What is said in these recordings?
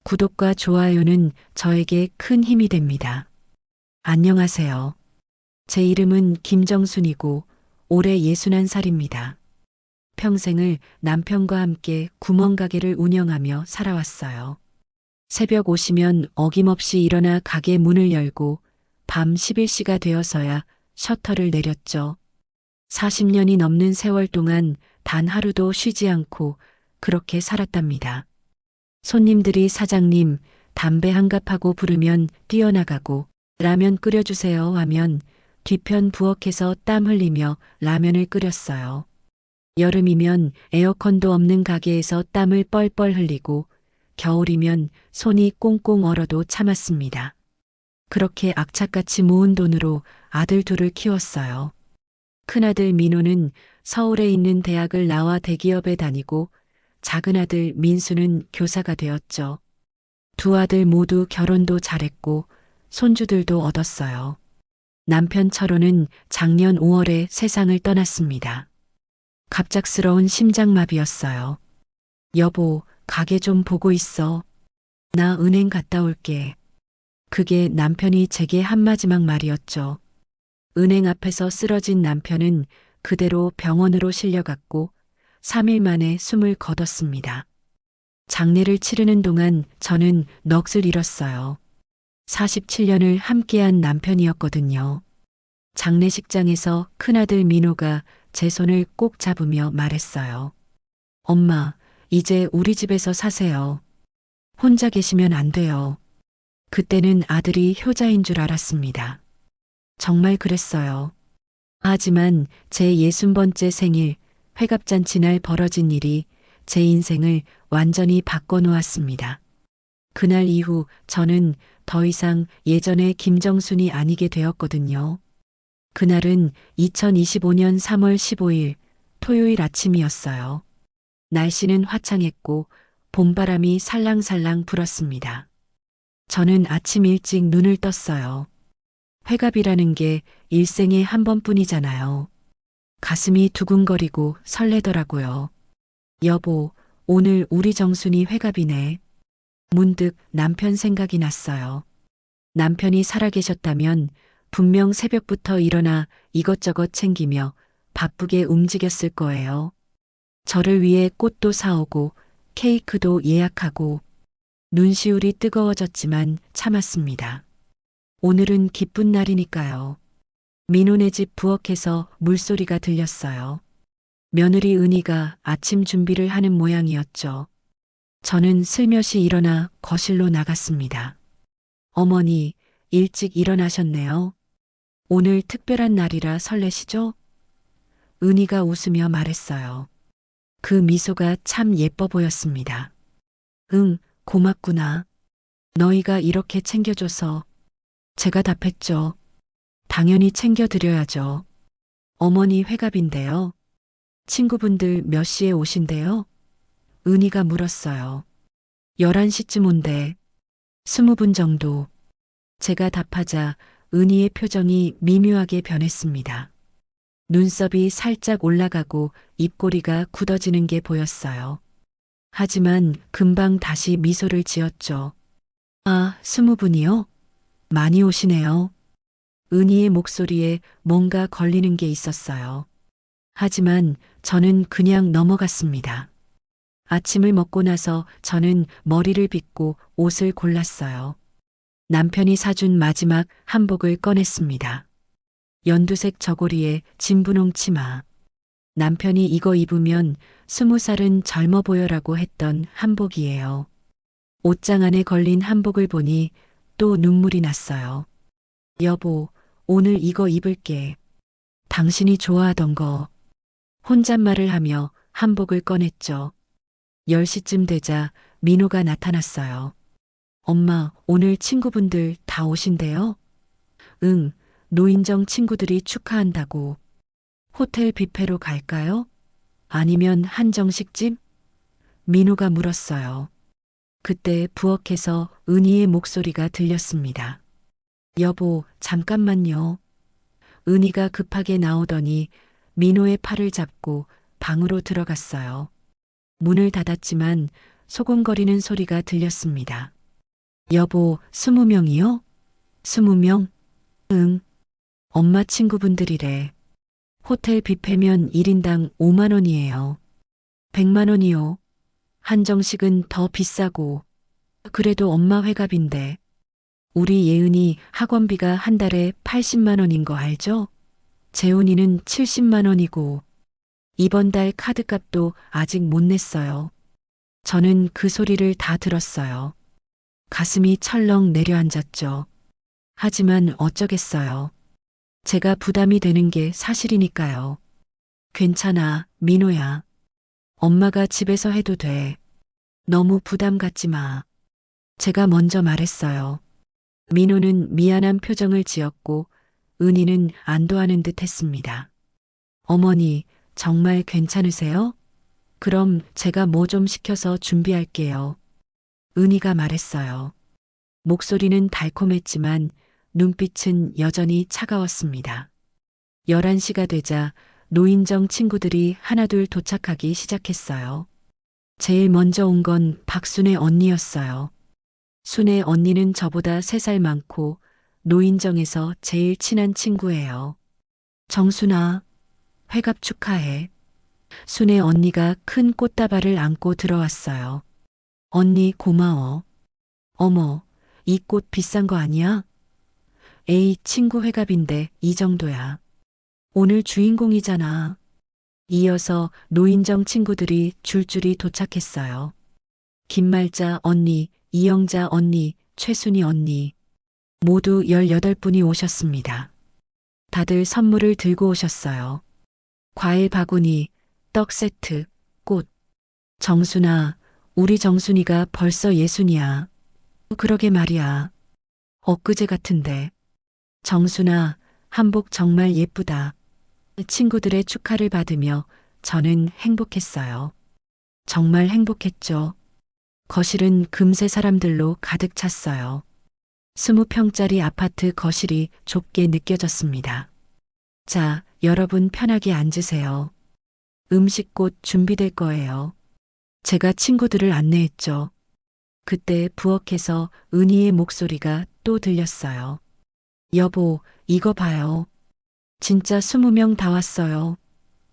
구독과 좋아요는 저에게 큰 힘이 됩니다. 안녕하세요. 제 이름은 김정순이고 올해 61살입니다. 평생을 남편과 함께 구멍가게를 운영하며 살아왔어요. 새벽 오시면 어김없이 일어나 가게 문을 열고 밤 11시가 되어서야 셔터를 내렸죠. 40년이 넘는 세월 동안 단 하루도 쉬지 않고 그렇게 살았답니다. 손님들이 사장님, 담배 한 갑하고 부르면 뛰어나가고 라면 끓여주세요 하면 뒤편 부엌에서 땀 흘리며 라면을 끓였어요. 여름이면 에어컨도 없는 가게에서 땀을 뻘뻘 흘리고 겨울이면 손이 꽁꽁 얼어도 참았습니다. 그렇게 악착같이 모은 돈으로 아들 둘을 키웠어요. 큰아들 민호는 서울에 있는 대학을 나와 대기업에 다니고 작은아들 민수는 교사가 되었죠. 두 아들 모두 결혼도 잘했고 손주들도 얻었어요. 남편 철호는 작년 5월에 세상을 떠났습니다. 갑작스러운 심장마비였어요. 여보, 가게 좀 보고 있어. 나 은행 갔다 올게. 그게 남편이 제게 한 마지막 말이었죠. 은행 앞에서 쓰러진 남편은 그대로 병원으로 실려갔고 3일 만에 숨을 거뒀습니다. 장례를 치르는 동안 저는 넋을 잃었어요. 47년을 함께한 남편이었거든요. 장례식장에서 큰아들 민호가 제 손을 꼭 잡으며 말했어요. 엄마, 이제 우리 집에서 사세요. 혼자 계시면 안 돼요. 그때는 아들이 효자인 줄 알았습니다. 정말 그랬어요. 하지만 제 60번째 생일 회갑잔치 날 벌어진 일이 제 인생을 완전히 바꿔놓았습니다. 그날 이후 저는 더 이상 예전의 김정순이 아니게 되었거든요. 그날은 2025년 3월 15일 토요일 아침이었어요. 날씨는 화창했고 봄바람이 살랑살랑 불었습니다. 저는 아침 일찍 눈을 떴어요. 회갑이라는 게 일생에 한 번뿐이잖아요. 가슴이 두근거리고 설레더라고요. 여보, 오늘 우리 정순이 회갑이네. 문득 남편 생각이 났어요. 남편이 살아계셨다면 분명 새벽부터 일어나 이것저것 챙기며 바쁘게 움직였을 거예요. 저를 위해 꽃도 사오고 케이크도 예약하고 눈시울이 뜨거워졌지만 참았습니다. 오늘은 기쁜 날이니까요. 민호네 집 부엌에서 물소리가 들렸어요. 며느리 은희가 아침 준비를 하는 모양이었죠. 저는 슬며시 일어나 거실로 나갔습니다. 어머니, 일찍 일어나셨네요. 오늘 특별한 날이라 설레시죠? 은희가 웃으며 말했어요. 그 미소가 참 예뻐 보였습니다. 응, 고맙구나. 너희가 이렇게 챙겨줘서. 제가 답했죠. 당연히 챙겨드려야죠. 어머니 회갑인데요. 친구분들 몇 시에 오신대요? 은희가 물었어요. 11시쯤 온대. 20분 정도. 제가 답하자 은희의 표정이 미묘하게 변했습니다. 눈썹이 살짝 올라가고 입꼬리가 굳어지는 게 보였어요. 하지만 금방 다시 미소를 지었죠. 아, 20분이요? 많이 오시네요. 은희의 목소리에 뭔가 걸리는 게 있었어요. 하지만 저는 그냥 넘어갔습니다. 아침을 먹고 나서 저는 머리를 빗고 옷을 골랐어요. 남편이 사준 마지막 한복을 꺼냈습니다. 연두색 저고리에 진분홍 치마. 남편이 이거 입으면 20살은 젊어 보여라고 했던 한복이에요. 옷장 안에 걸린 한복을 보니 또 눈물이 났어요. 여보, 오늘 이거 입을게. 당신이 좋아하던 거. 혼잣말을 하며 한복을 꺼냈죠. 10시쯤 되자 민호가 나타났어요. 엄마, 오늘 친구분들 다 오신대요? 응, 노인정 친구들이 축하한다고. 호텔 뷔페로 갈까요? 아니면 한정식집? 민호가 물었어요. 그때 부엌에서 은희의 목소리가 들렸습니다. 여보, 잠깐만요. 은희가 급하게 나오더니 민호의 팔을 잡고 방으로 들어갔어요. 문을 닫았지만 소곤거리는 소리가 들렸습니다. 여보, 20명이요? 20명? 응. 엄마 친구분들이래. 호텔 뷔페면 1인당 5만 원이에요. 100만 원이요. 한정식은 더 비싸고. 그래도 엄마 회갑인데. 우리 예은이 학원비가 한 달에 80만 원인 거 알죠? 재훈이는 70만 원이고. 이번 달 카드값도 아직 못 냈어요. 저는 그 소리를 다 들었어요. 가슴이 철렁 내려앉았죠. 하지만 어쩌겠어요. 제가 부담이 되는 게 사실이니까요. 괜찮아, 민호야. 엄마가 집에서 해도 돼. 너무 부담 갖지 마. 제가 먼저 말했어요. 민호는 미안한 표정을 지었고 은희는 안도하는 듯 했습니다. 어머니, 정말 괜찮으세요? 그럼 제가 뭐 좀 시켜서 준비할게요. 은희가 말했어요. 목소리는 달콤했지만 눈빛은 여전히 차가웠습니다. 11시가 되자 노인정 친구들이 하나둘 도착하기 시작했어요. 제일 먼저 온 건 박순의 언니였어요. 순의 언니는 저보다 3살 많고 노인정에서 제일 친한 친구예요. 정순아, 회갑 축하해. 순의 언니가 큰 꽃다발을 안고 들어왔어요. 언니 고마워. 어머, 이 꽃 비싼 거 아니야? 에이, 친구 회갑인데 이 정도야. 오늘 주인공이잖아. 이어서 노인정 친구들이 줄줄이 도착했어요. 김말자 언니, 이영자 언니, 최순희 언니. 모두 18분이 오셨습니다. 다들 선물을 들고 오셨어요. 과일 바구니, 떡 세트, 꽃. 정순아, 우리 정순이가 벌써 예순이야. 그러게 말이야. 엊그제 같은데. 정순아, 한복 정말 예쁘다. 친구들의 축하를 받으며 저는 행복했어요. 정말 행복했죠. 거실은 금세 사람들로 가득 찼어요. 20평짜리 아파트 거실이 좁게 느껴졌습니다. 자, 여러분 편하게 앉으세요. 음식 곧 준비될 거예요. 제가 친구들을 안내했죠. 그때 부엌에서 은희의 목소리가 또 들렸어요. 여보, 이거 봐요. 진짜 20명 다 왔어요.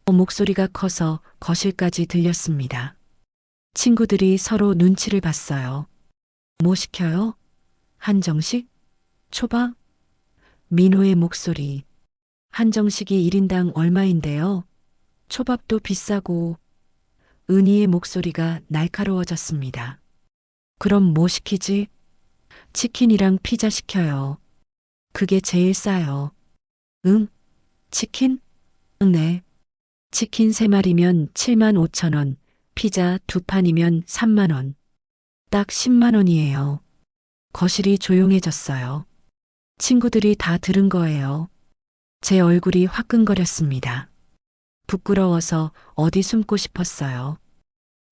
목소리가 커서 거실까지 들렸습니다. 친구들이 서로 눈치를 봤어요. 뭐 시켜요? 한정식? 초밥? 민호의 목소리. 한정식이 1인당 얼마인데요? 초밥도 비싸고. 은희의 목소리가 날카로워졌습니다. 그럼 뭐 시키지? 치킨이랑 피자 시켜요. 그게 제일 싸요. 응? 치킨? 네. 치킨 3마리면 7만 5천 원, 피자 2판이면 3만 원. 딱 10만 원이에요. 거실이 조용해졌어요. 친구들이 다 들은 거예요. 제 얼굴이 화끈거렸습니다. 부끄러워서 어디 숨고 싶었어요.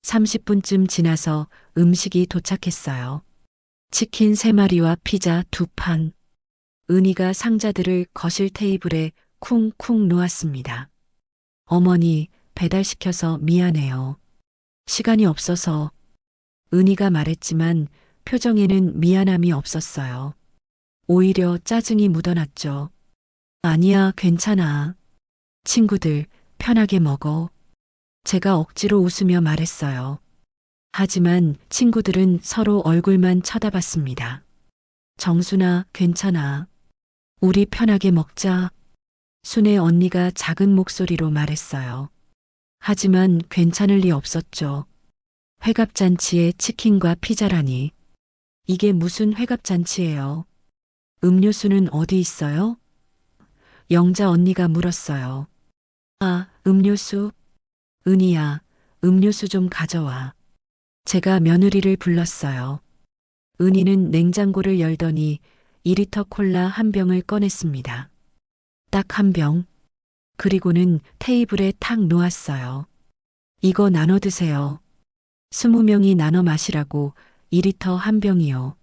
30분쯤 지나서 음식이 도착했어요. 치킨 3마리와 피자 2판. 은희가 상자들을 거실 테이블에 쿵쿵 놓았습니다. 어머니, 배달시켜서 미안해요. 시간이 없어서. 은희가 말했지만 표정에는 미안함이 없었어요. 오히려 짜증이 묻어났죠. 아니야, 괜찮아. 친구들, 편하게 먹어. 제가 억지로 웃으며 말했어요. 하지만 친구들은 서로 얼굴만 쳐다봤습니다. 정순아, 괜찮아. 우리 편하게 먹자. 순의 언니가 작은 목소리로 말했어요. 하지만 괜찮을 리 없었죠. 회갑잔치에 치킨과 피자라니. 이게 무슨 회갑잔치예요? 음료수는 어디 있어요? 영자 언니가 물었어요. 아, 음료수? 은희야, 음료수 좀 가져와. 제가 며느리를 불렀어요. 은희는 냉장고를 열더니 2리터 콜라 한 병을 꺼냈습니다. 딱 한 병. 그리고는 테이블에 탁 놓았어요. 이거 나눠 드세요. 20명이 나눠 마시라고 2리터 한 병이요.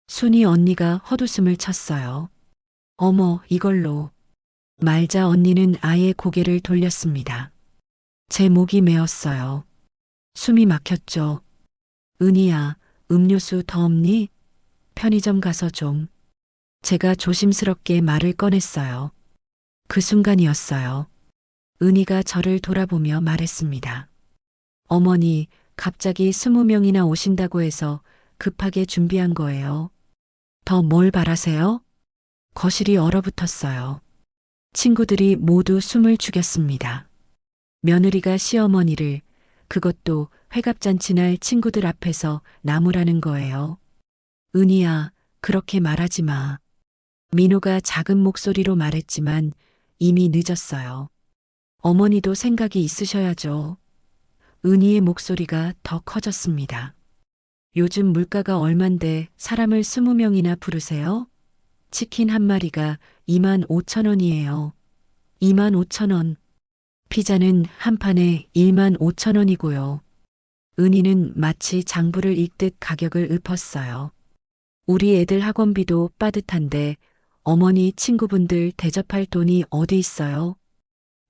순이 언니가 헛웃음을 쳤어요. 어머, 이걸로. 말자 언니는 아예 고개를 돌렸습니다. 제 목이 메었어요. 숨이 막혔죠. 은희야, 음료수 더 없니? 편의점 가서 좀. 제가 조심스럽게 말을 꺼냈어요. 그 순간이었어요. 은희가 저를 돌아보며 말했습니다. 어머니, 갑자기 20명이나 오신다고 해서 급하게 준비한 거예요. 더 뭘 바라세요? 거실이 얼어붙었어요. 친구들이 모두 숨을 죽였습니다. 며느리가 시어머니를, 그것도 회갑잔치 날 친구들 앞에서 나무라는 거예요. 은희야, 그렇게 말하지 마. 민호가 작은 목소리로 말했지만 이미 늦었어요. 어머니도 생각이 있으셔야죠. 은희의 목소리가 더 커졌습니다. 요즘 물가가 얼만데 사람을 20명이나 부르세요? 치킨 한 마리가 25,000원이에요. 25,000원. 피자는 한 판에 15,000원이고요. 은희는 마치 장부를 읽듯 가격을 읊었어요. 우리 애들 학원비도 빠듯한데 어머니 친구분들 대접할 돈이 어디 있어요?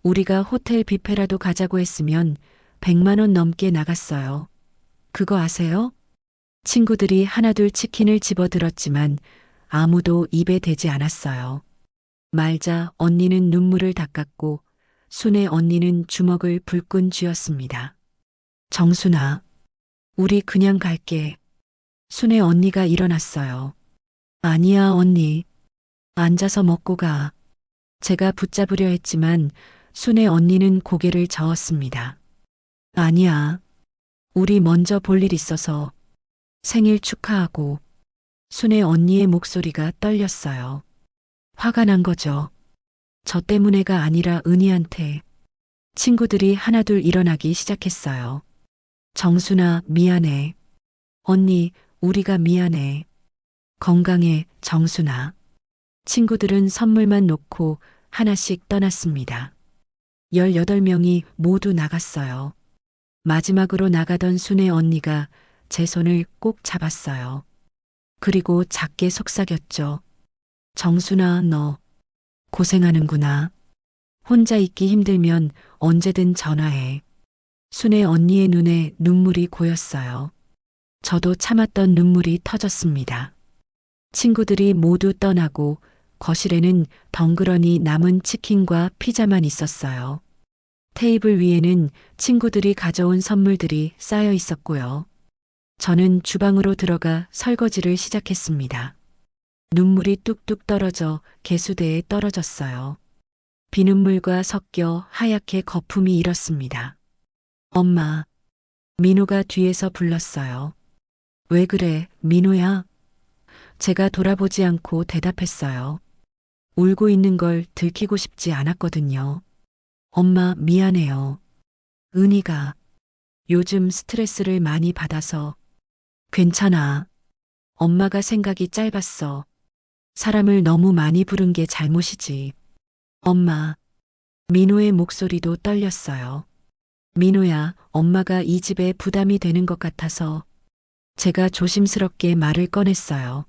우리가 호텔 뷔페라도 가자고 했으면 100만 원 넘게 나갔어요. 그거 아세요? 친구들이 하나둘 치킨을 집어들었지만 아무도 입에 대지 않았어요. 말자 언니는 눈물을 닦았고 순애 언니는 주먹을 불끈 쥐었습니다. 정순아, 우리 그냥 갈게. 순애 언니가 일어났어요. 아니야, 언니. 앉아서 먹고 가. 제가 붙잡으려 했지만 순애 언니는 고개를 저었습니다. 아니야. 우리 먼저 볼 일 있어서. 생일 축하하고. 순애 언니의 목소리가 떨렸어요. 화가 난 거죠. 저 때문에가 아니라 은희한테. 친구들이 하나둘 일어나기 시작했어요. 정순아, 미안해. 언니, 우리가 미안해. 건강해, 정순아. 친구들은 선물만 놓고 하나씩 떠났습니다. 18명이 모두 나갔어요. 마지막으로 나가던 순애 언니가 제 손을 꼭 잡았어요. 그리고 작게 속삭였죠. 정순아, 너 고생하는구나. 혼자 있기 힘들면 언제든 전화해. 순애 언니의 눈에 눈물이 고였어요. 저도 참았던 눈물이 터졌습니다. 친구들이 모두 떠나고 거실에는 덩그러니 남은 치킨과 피자만 있었어요. 테이블 위에는 친구들이 가져온 선물들이 쌓여 있었고요. 저는 주방으로 들어가 설거지를 시작했습니다. 눈물이 뚝뚝 떨어져 개수대에 떨어졌어요. 비눗물과 섞여 하얗게 거품이 일었습니다. 엄마, 민호가 뒤에서 불렀어요. 왜 그래, 민호야? 제가 돌아보지 않고 대답했어요. 울고 있는 걸 들키고 싶지 않았거든요. 엄마, 미안해요. 은희가 요즘 스트레스를 많이 받아서. 괜찮아. 엄마가 생각이 짧았어. 사람을 너무 많이 부른 게 잘못이지. 엄마. 민호의 목소리도 떨렸어요. 민호야, 엄마가 이 집에 부담이 되는 것 같아서. 제가 조심스럽게 말을 꺼냈어요.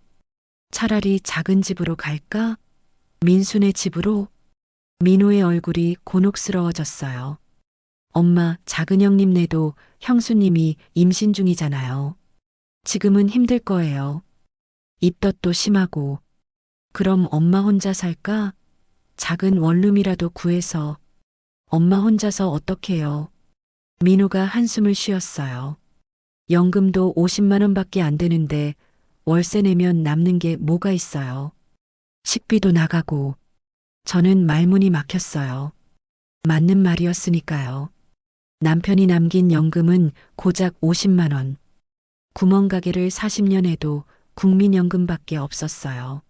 차라리 작은 집으로 갈까? 민순의 집으로? 민호의 얼굴이 곤혹스러워졌어요. 엄마, 작은 형님네도 형수님이 임신 중이잖아요. 지금은 힘들 거예요. 입덧도 심하고. 그럼 엄마 혼자 살까? 작은 원룸이라도 구해서. 엄마 혼자서 어떡해요? 민호가 한숨을 쉬었어요. 연금도 50만 원밖에 안 되는데 월세 내면 남는 게 뭐가 있어요. 식비도 나가고. 저는 말문이 막혔어요. 맞는 말이었으니까요. 남편이 남긴 연금은 고작 50만 원. 구멍가게를 40년 해도 국민연금밖에 없었어요.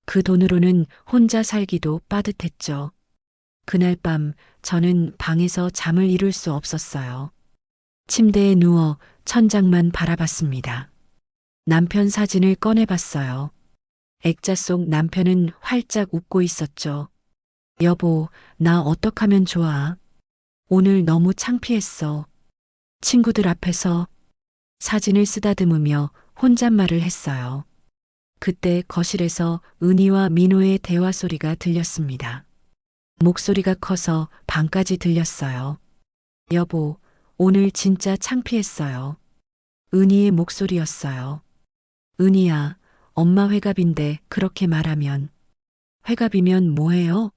그 돈으로는 혼자 살기도 빠듯했죠. 그날 밤 저는 방에서 잠을 이룰 수 없었어요. 침대에 누워 천장만 바라봤습니다. 남편 사진을 꺼내봤어요. 액자 속 남편은 활짝 웃고 있었죠. 여보, 나 어떡하면 좋아? 오늘 너무 창피했어. 친구들 앞에서. 사진을 쓰다듬으며 혼잣말을 했어요. 그때 거실에서 은희와 민호의 대화 소리가 들렸습니다. 목소리가 커서 방까지 들렸어요. 여보, 오늘 진짜 창피했어요. 은희의 목소리였어요. 은희야, 엄마 회갑인데 그렇게 말하면. 회갑이면 뭐해요?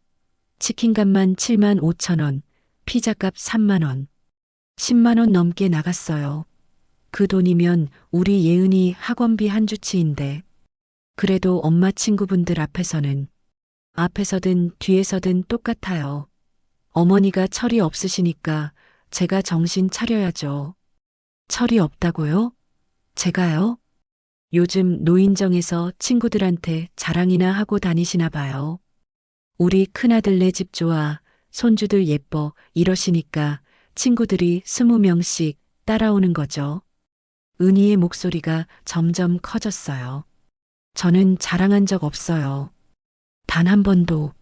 치킨값만 7만 5천 원, 피자값 3만 원, 10만 원 넘게 나갔어요. 그 돈이면 우리 예은이 학원비 한 주치인데. 그래도 엄마 친구분들 앞에서든 뒤에서든 똑같아요. 어머니가 철이 없으시니까 제가 정신 차려야죠. 철이 없다고요? 제가요? 요즘 노인정에서 친구들한테 자랑이나 하고 다니시나 봐요. 우리 큰아들네 집 좋아, 손주들 예뻐 이러시니까 친구들이 20명씩 따라오는 거죠. 은희의 목소리가 점점 커졌어요. 저는 자랑한 적 없어요. 단 한 번도.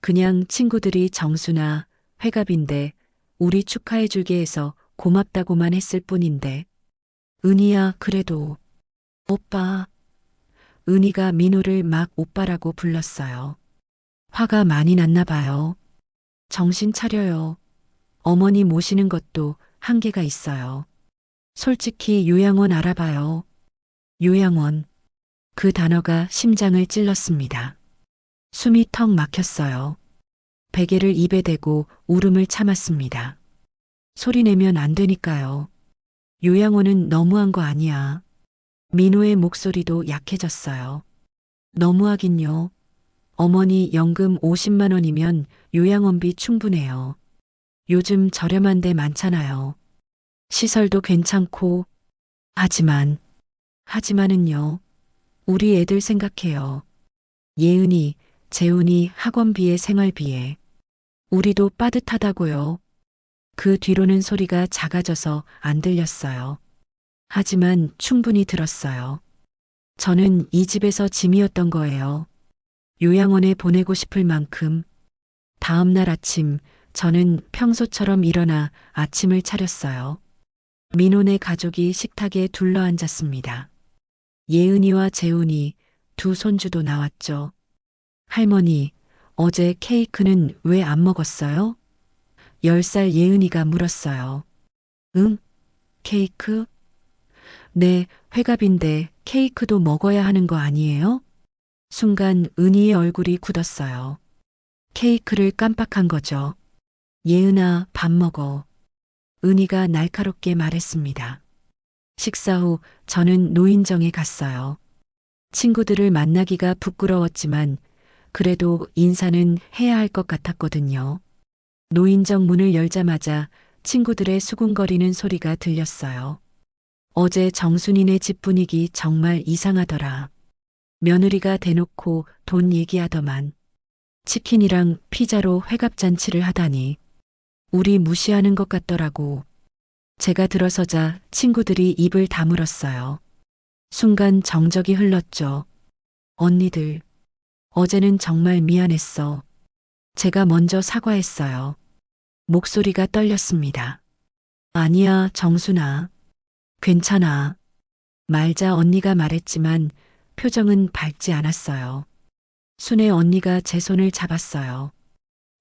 그냥 친구들이 정수나 회갑인데 우리 축하해 줄게 해서 고맙다고만 했을 뿐인데. 은희야, 그래도. 오빠. 은희가 민호를 막 오빠라고 불렀어요. 화가 많이 났나 봐요. 정신 차려요. 어머니 모시는 것도 한계가 있어요. 솔직히 요양원 알아봐요. 요양원. 그 단어가 심장을 찔렀습니다. 숨이 턱 막혔어요. 베개를 입에 대고 울음을 참았습니다. 소리내면 안 되니까요. 요양원은 너무한 거 아니야. 민호의 목소리도 약해졌어요. 너무하긴요. 어머니 연금 50만 원이면 요양원비 충분해요. 요즘 저렴한 데 많잖아요. 시설도 괜찮고. 하지만은요. 우리 애들 생각해요. 예은이, 재훈이 학원비에 생활비에. 우리도 빠듯하다고요. 그 뒤로는 소리가 작아져서 안 들렸어요. 하지만 충분히 들었어요. 저는 이 집에서 짐이었던 거예요. 요양원에 보내고 싶을 만큼. 다음 날 아침, 저는 평소처럼 일어나 아침을 차렸어요. 민호네 가족이 식탁에 둘러앉았습니다. 예은이와 재훈이, 두 손주도 나왔죠. 할머니, 어제 케이크는 왜 안 먹었어요? 10살 예은이가 물었어요. 응? 케이크? 네, 회갑인데 케이크도 먹어야 하는 거 아니에요? 순간 은희의 얼굴이 굳었어요. 케이크를 깜빡한 거죠. 예은아, 밥 먹어. 은희가 날카롭게 말했습니다. 식사 후 저는 노인정에 갔어요. 친구들을 만나기가 부끄러웠지만 그래도 인사는 해야 할 것 같았거든요. 노인정 문을 열자마자 친구들의 수군거리는 소리가 들렸어요. 어제 정순이네 집 분위기 정말 이상하더라. 며느리가 대놓고 돈 얘기하더만. 치킨이랑 피자로 회갑잔치를 하다니. 우리 무시하는 것 같더라고. 제가 들어서자 친구들이 입을 다물었어요. 순간 정적이 흘렀죠. 언니들, 어제는 정말 미안했어. 제가 먼저 사과했어요. 목소리가 떨렸습니다. 아니야, 정순아. 괜찮아. 말자 언니가 말했지만 표정은 밝지 않았어요. 순애 언니가 제 손을 잡았어요.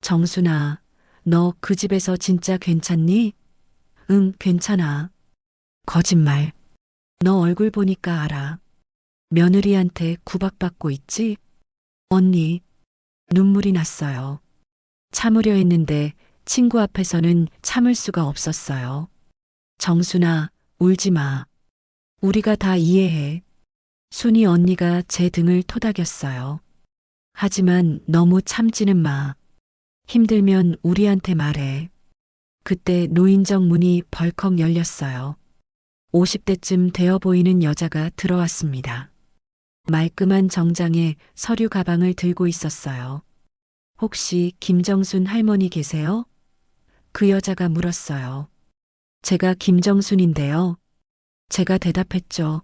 정순아, 너 그 집에서 진짜 괜찮니? 응, 괜찮아. 거짓말. 너 얼굴 보니까 알아. 며느리한테 구박받고 있지? 언니, 눈물이 났어요. 참으려 했는데 친구 앞에서는 참을 수가 없었어요. 정순아, 울지 마. 우리가 다 이해해. 순이 언니가 제 등을 토닥였어요. 하지만 너무 참지는 마. 힘들면 우리한테 말해. 그때 노인정 문이 벌컥 열렸어요. 50대쯤 되어 보이는 여자가 들어왔습니다. 말끔한 정장에 서류 가방을 들고 있었어요. 혹시 김정순 할머니 계세요? 그 여자가 물었어요. 제가 김정순인데요. 제가 대답했죠.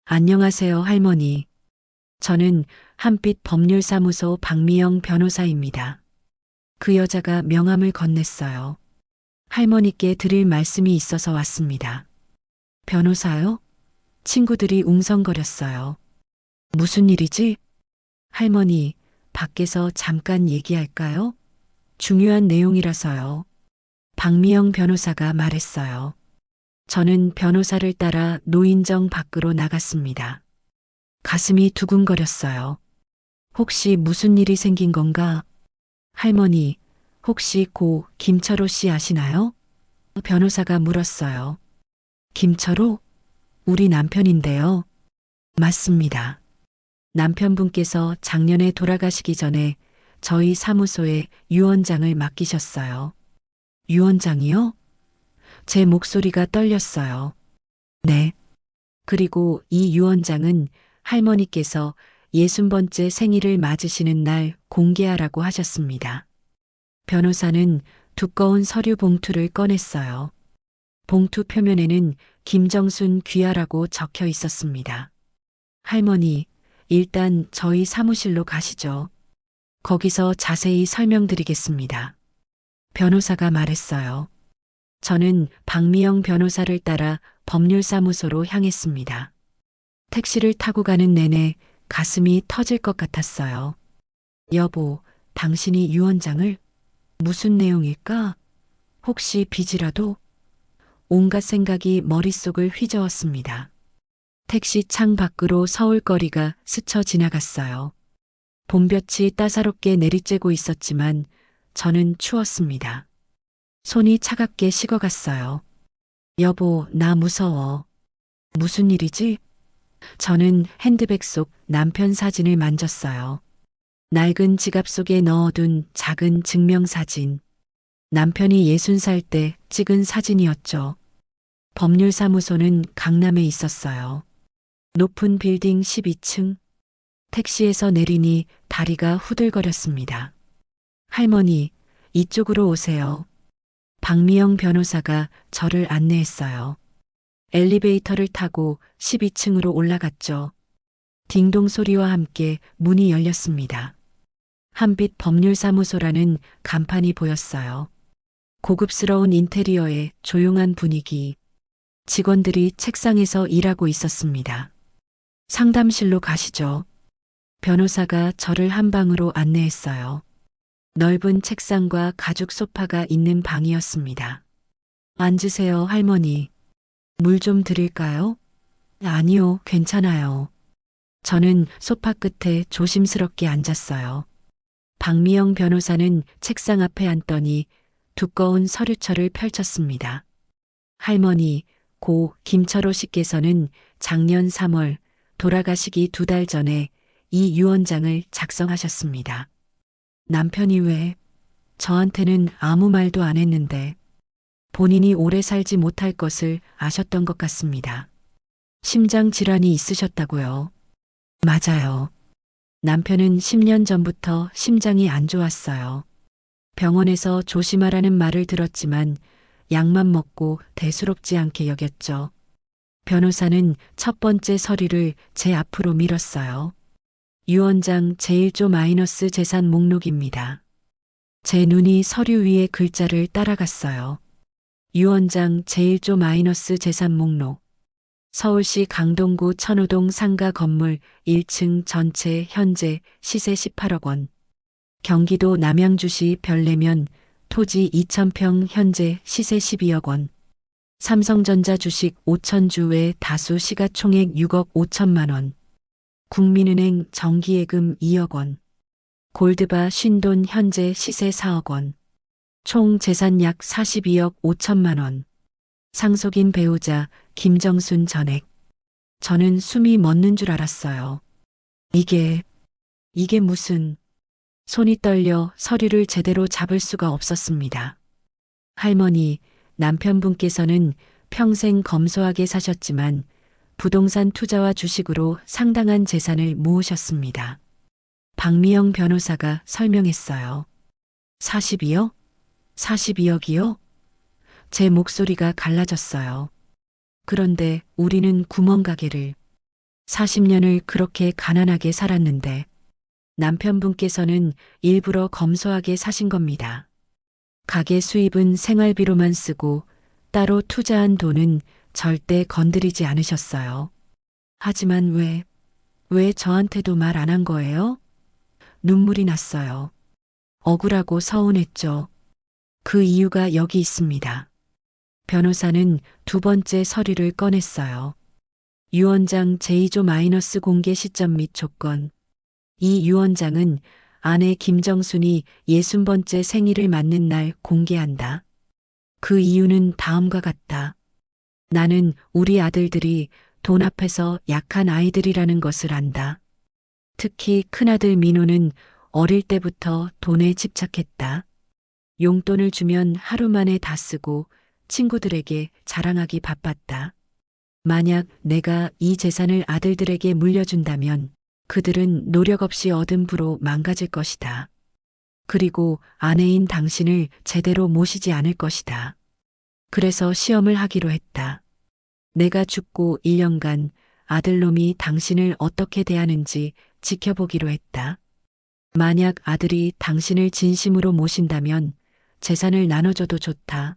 안녕하세요, 할머니. 저는 한빛 법률사무소 박미영 변호사입니다. 그 여자가 명함을 건넸어요. 할머니께 드릴 말씀이 있어서 왔습니다. 변호사요? 친구들이 웅성거렸어요. 무슨 일이지? 할머니, 밖에서 잠깐 얘기할까요? 중요한 내용이라서요. 박미영 변호사가 말했어요. 저는 변호사를 따라 노인정 밖으로 나갔습니다. 가슴이 두근거렸어요. 혹시 무슨 일이 생긴 건가? 할머니, 혹시 고 김철호 씨 아시나요? 변호사가 물었어요. 김철호? 우리 남편인데요. 맞습니다. 남편분께서 작년에 돌아가시기 전에 저희 사무소에 유언장을 맡기셨어요. 유언장이요? 제 목소리가 떨렸어요. 네. 그리고 이 유언장은 할머니께서 60번째 생일을 맞으시는 날 공개하라고 하셨습니다. 변호사는 두꺼운 서류 봉투를 꺼냈어요. 봉투 표면에는 김정순 귀하라고 적혀 있었습니다. 할머니, 일단 저희 사무실로 가시죠. 거기서 자세히 설명드리겠습니다. 변호사가 말했어요. 저는 박미영 변호사를 따라 법률사무소로 향했습니다. 택시를 타고 가는 내내 가슴이 터질 것 같았어요. 여보, 당신이 유언장을? 무슨 내용일까? 혹시 빚이라도? 온갖 생각이 머릿속을 휘저었습니다. 택시 창 밖으로 서울거리가 스쳐 지나갔어요. 봄볕이 따사롭게 내리쬐고 있었지만 저는 추웠습니다. 손이 차갑게 식어갔어요. 여보, 나 무서워. 무슨 일이지? 저는 핸드백 속 남편 사진을 만졌어요. 낡은 지갑 속에 넣어둔 작은 증명사진. 남편이 60살 때 찍은 사진이었죠. 법률사무소는 강남에 있었어요. 높은 빌딩 12층. 택시에서 내리니 다리가 후들거렸습니다. 할머니, 이쪽으로 오세요. 박미영 변호사가 저를 안내했어요. 엘리베이터를 타고 12층으로 올라갔죠. 딩동 소리와 함께 문이 열렸습니다. 한빛 법률사무소라는 간판이 보였어요. 고급스러운 인테리어에 조용한 분위기. 직원들이 책상에서 일하고 있었습니다. 상담실로 가시죠. 변호사가 저를 한 방으로 안내했어요. 넓은 책상과 가죽 소파가 있는 방이었습니다. 앉으세요, 할머니. 물 좀 드릴까요? 아니요, 괜찮아요. 저는 소파 끝에 조심스럽게 앉았어요. 박미영 변호사는 책상 앞에 앉더니 두꺼운 서류철을 펼쳤습니다. 할머니, 고 김철호 씨께서는 작년 3월 돌아가시기 2달 전에 이 유언장을 작성하셨습니다. 남편이 왜? 저한테는 아무 말도 안 했는데 본인이 오래 살지 못할 것을 아셨던 것 같습니다. 심장 질환이 있으셨다고요. 맞아요. 남편은 10년 전부터 심장이 안 좋았어요. 병원에서 조심하라는 말을 들었지만 약만 먹고 대수롭지 않게 여겼죠. 변호사는 첫 번째 서류를 제 앞으로 밀었어요. 유언장 제1조- 재산 목록입니다. 제 눈이 서류 위의 글자를 따라갔어요. 유언장 제1조- 재산 목록. 서울시 강동구 천호동 상가 건물 1층 전체 현재 시세 18억 원. 경기도 남양주시 별내면 토지 2,000평 현재 시세 12억 원. 삼성전자 주식 5,000주 외 다수 시가총액 6억 5천만 원. 국민은행 정기예금 2억 원. 골드바 쉰돈 현재 시세 4억 원. 총 재산 약 42억 5천만 원. 상속인 배우자 김정순 전액. 저는 숨이 멎는 줄 알았어요. 이게 무슨... 손이 떨려 서류를 제대로 잡을 수가 없었습니다. 할머니, 남편분께서는 평생 검소하게 사셨지만 부동산 투자와 주식으로 상당한 재산을 모으셨습니다. 박미영 변호사가 설명했어요. 42억? 42억이요? 제 목소리가 갈라졌어요. 그런데 우리는 구멍가게를 40년을 그렇게 가난하게 살았는데 남편분께서는 일부러 검소하게 사신 겁니다. 가게 수입은 생활비로만 쓰고 따로 투자한 돈은 절대 건드리지 않으셨어요. 하지만 왜 저한테도 말 안 한 거예요? 눈물이 났어요. 억울하고 서운했죠. 그 이유가 여기 있습니다. 변호사는 두 번째 서류를 꺼냈어요. 유언장 제2조 공개 시점 및 조건. 이 유언장은 아내 김정순이 60번째 생일을 맞는 날 공개한다. 그 이유는 다음과 같다. 나는 우리 아들들이 돈 앞에서 약한 아이들이라는 것을 안다. 특히 큰아들 민호는 어릴 때부터 돈에 집착했다. 용돈을 주면 하루 만에 다 쓰고 친구들에게 자랑하기 바빴다. 만약 내가 이 재산을 아들들에게 물려준다면 그들은 노력 없이 얻은 부로 망가질 것이다. 그리고 아내인 당신을 제대로 모시지 않을 것이다. 그래서 시험을 하기로 했다. 내가 죽고 1년간 아들놈이 당신을 어떻게 대하는지 지켜보기로 했다. 만약 아들이 당신을 진심으로 모신다면 재산을 나눠줘도 좋다.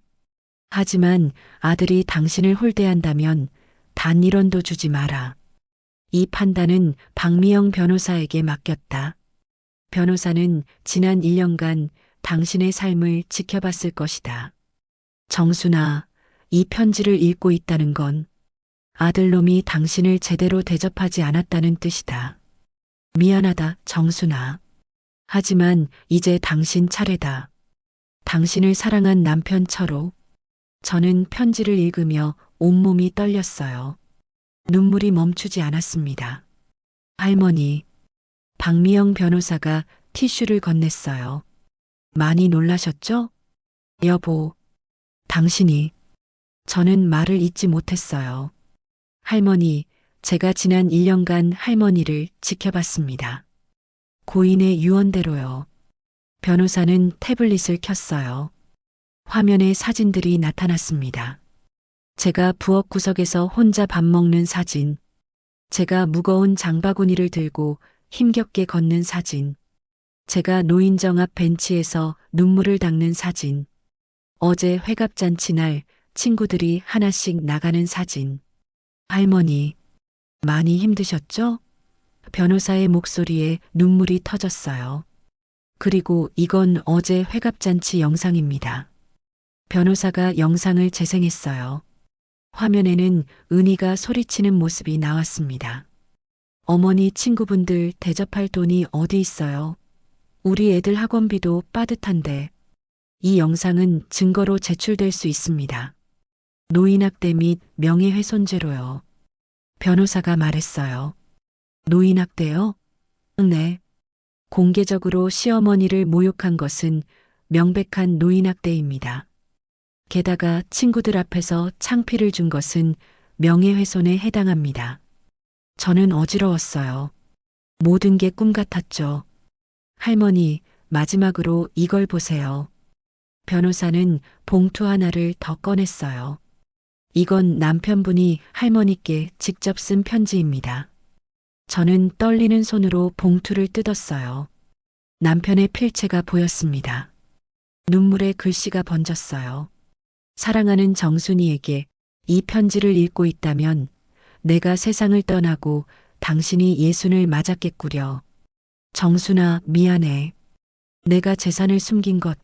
하지만 아들이 당신을 홀대한다면 단 1원도 주지 마라. 이 판단은 박미영 변호사에게 맡겼다. 변호사는 지난 1년간 당신의 삶을 지켜봤을 것이다. 정순아, 이 편지를 읽고 있다는 건 아들놈이 당신을 제대로 대접하지 않았다는 뜻이다. 미안하다, 정순아. 하지만 이제 당신 차례다. 당신을 사랑한 남편 철호. 저는 편지를 읽으며 온몸이 떨렸어요. 눈물이 멈추지 않았습니다. 할머니, 박미영 변호사가 티슈를 건넸어요. 많이 놀라셨죠? 여보, 당신이. 저는 말을 잇지 못했어요. 할머니, 제가 지난 1년간 할머니를 지켜봤습니다. 고인의 유언대로요. 변호사는 태블릿을 켰어요. 화면에 사진들이 나타났습니다. 제가 부엌 구석에서 혼자 밥 먹는 사진. 제가 무거운 장바구니를 들고 힘겹게 걷는 사진. 제가 노인정 앞 벤치에서 눈물을 닦는 사진. 어제 회갑잔치 날 친구들이 하나씩 나가는 사진. 할머니, 많이 힘드셨죠? 변호사의 목소리에 눈물이 터졌어요. 그리고 이건 어제 회갑잔치 영상입니다. 변호사가 영상을 재생했어요. 화면에는 은희가 소리치는 모습이 나왔습니다. 어머니 친구분들 대접할 돈이 어디 있어요? 우리 애들 학원비도 빠듯한데. 이 영상은 증거로 제출될 수 있습니다. 노인학대 및 명예훼손죄로요. 변호사가 말했어요. 노인학대요? 네. 공개적으로 시어머니를 모욕한 것은 명백한 노인학대입니다. 게다가 친구들 앞에서 창피를 준 것은 명예훼손에 해당합니다. 저는 어지러웠어요. 모든 게 꿈 같았죠. 할머니, 마지막으로 이걸 보세요. 변호사는 봉투 하나를 더 꺼냈어요. 이건 남편분이 할머니께 직접 쓴 편지입니다. 저는 떨리는 손으로 봉투를 뜯었어요. 남편의 필체가 보였습니다. 눈물의 글씨가 번졌어요. 사랑하는 정순이에게 이 편지를 읽고 있다면 내가 세상을 떠나고 당신이 예순을 맞았겠구려. 정순아, 미안해. 내가 재산을 숨긴 것.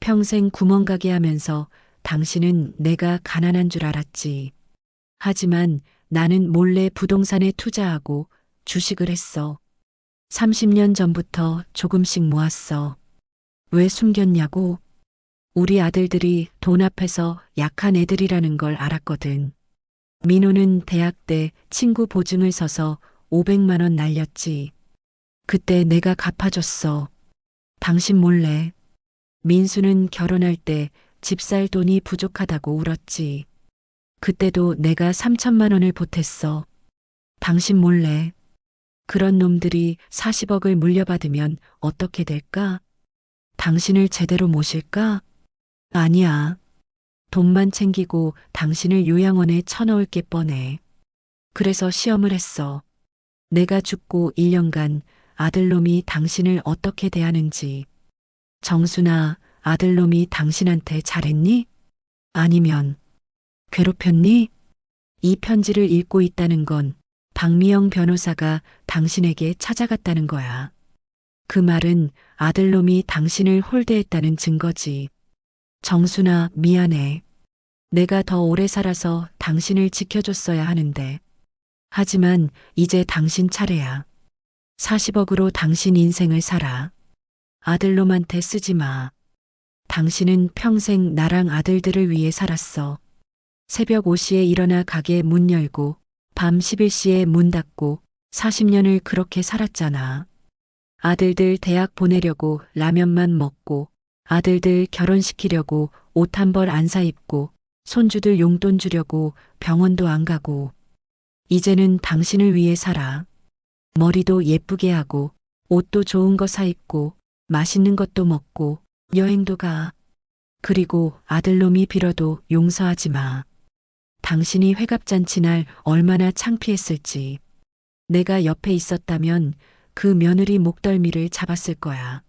평생 구멍가게 하면서 당신은 내가 가난한 줄 알았지. 하지만 나는 몰래 부동산에 투자하고 주식을 했어. 30년 전부터 조금씩 모았어. 왜 숨겼냐고? 우리 아들들이 돈 앞에서 약한 애들이라는 걸 알았거든. 민호는 대학 때 친구 보증을 서서 500만 원 날렸지. 그때 내가 갚아줬어. 당신 몰래. 민수는 결혼할 때 집 살 돈이 부족하다고 울었지. 그때도 내가 3천만 원을 보탰어. 당신 몰래. 그런 놈들이 40억을 물려받으면 어떻게 될까? 당신을 제대로 모실까? 아니야. 돈만 챙기고 당신을 요양원에 쳐넣을 게 뻔해. 그래서 시험을 했어. 내가 죽고 1년간 아들놈이 당신을 어떻게 대하는지. 정순아, 아들놈이 당신한테 잘했니? 아니면 괴롭혔니? 이 편지를 읽고 있다는 건 박미영 변호사가 당신에게 찾아갔다는 거야. 그 말은 아들놈이 당신을 홀대했다는 증거지. 정순아, 미안해. 내가 더 오래 살아서 당신을 지켜줬어야 하는데. 하지만 이제 당신 차례야. 40억으로 당신 인생을 살아. 아들놈한테 쓰지 마. 당신은 평생 나랑 아들들을 위해 살았어. 새벽 5시에 일어나 가게 문 열고 밤 11시에 문 닫고 40년을 그렇게 살았잖아. 아들들 대학 보내려고 라면만 먹고 아들들 결혼시키려고 옷 한 벌 안 사입고 손주들 용돈 주려고 병원도 안 가고 이제는 당신을 위해 살아. 머리도 예쁘게 하고 옷도 좋은 거 사입고 맛있는 것도 먹고 여행도 가. 그리고 아들놈이 빌어도 용서하지 마. 당신이 회갑잔치 날 얼마나 창피했을지. 내가 옆에 있었다면 그 며느리 목덜미를 잡았을 거야.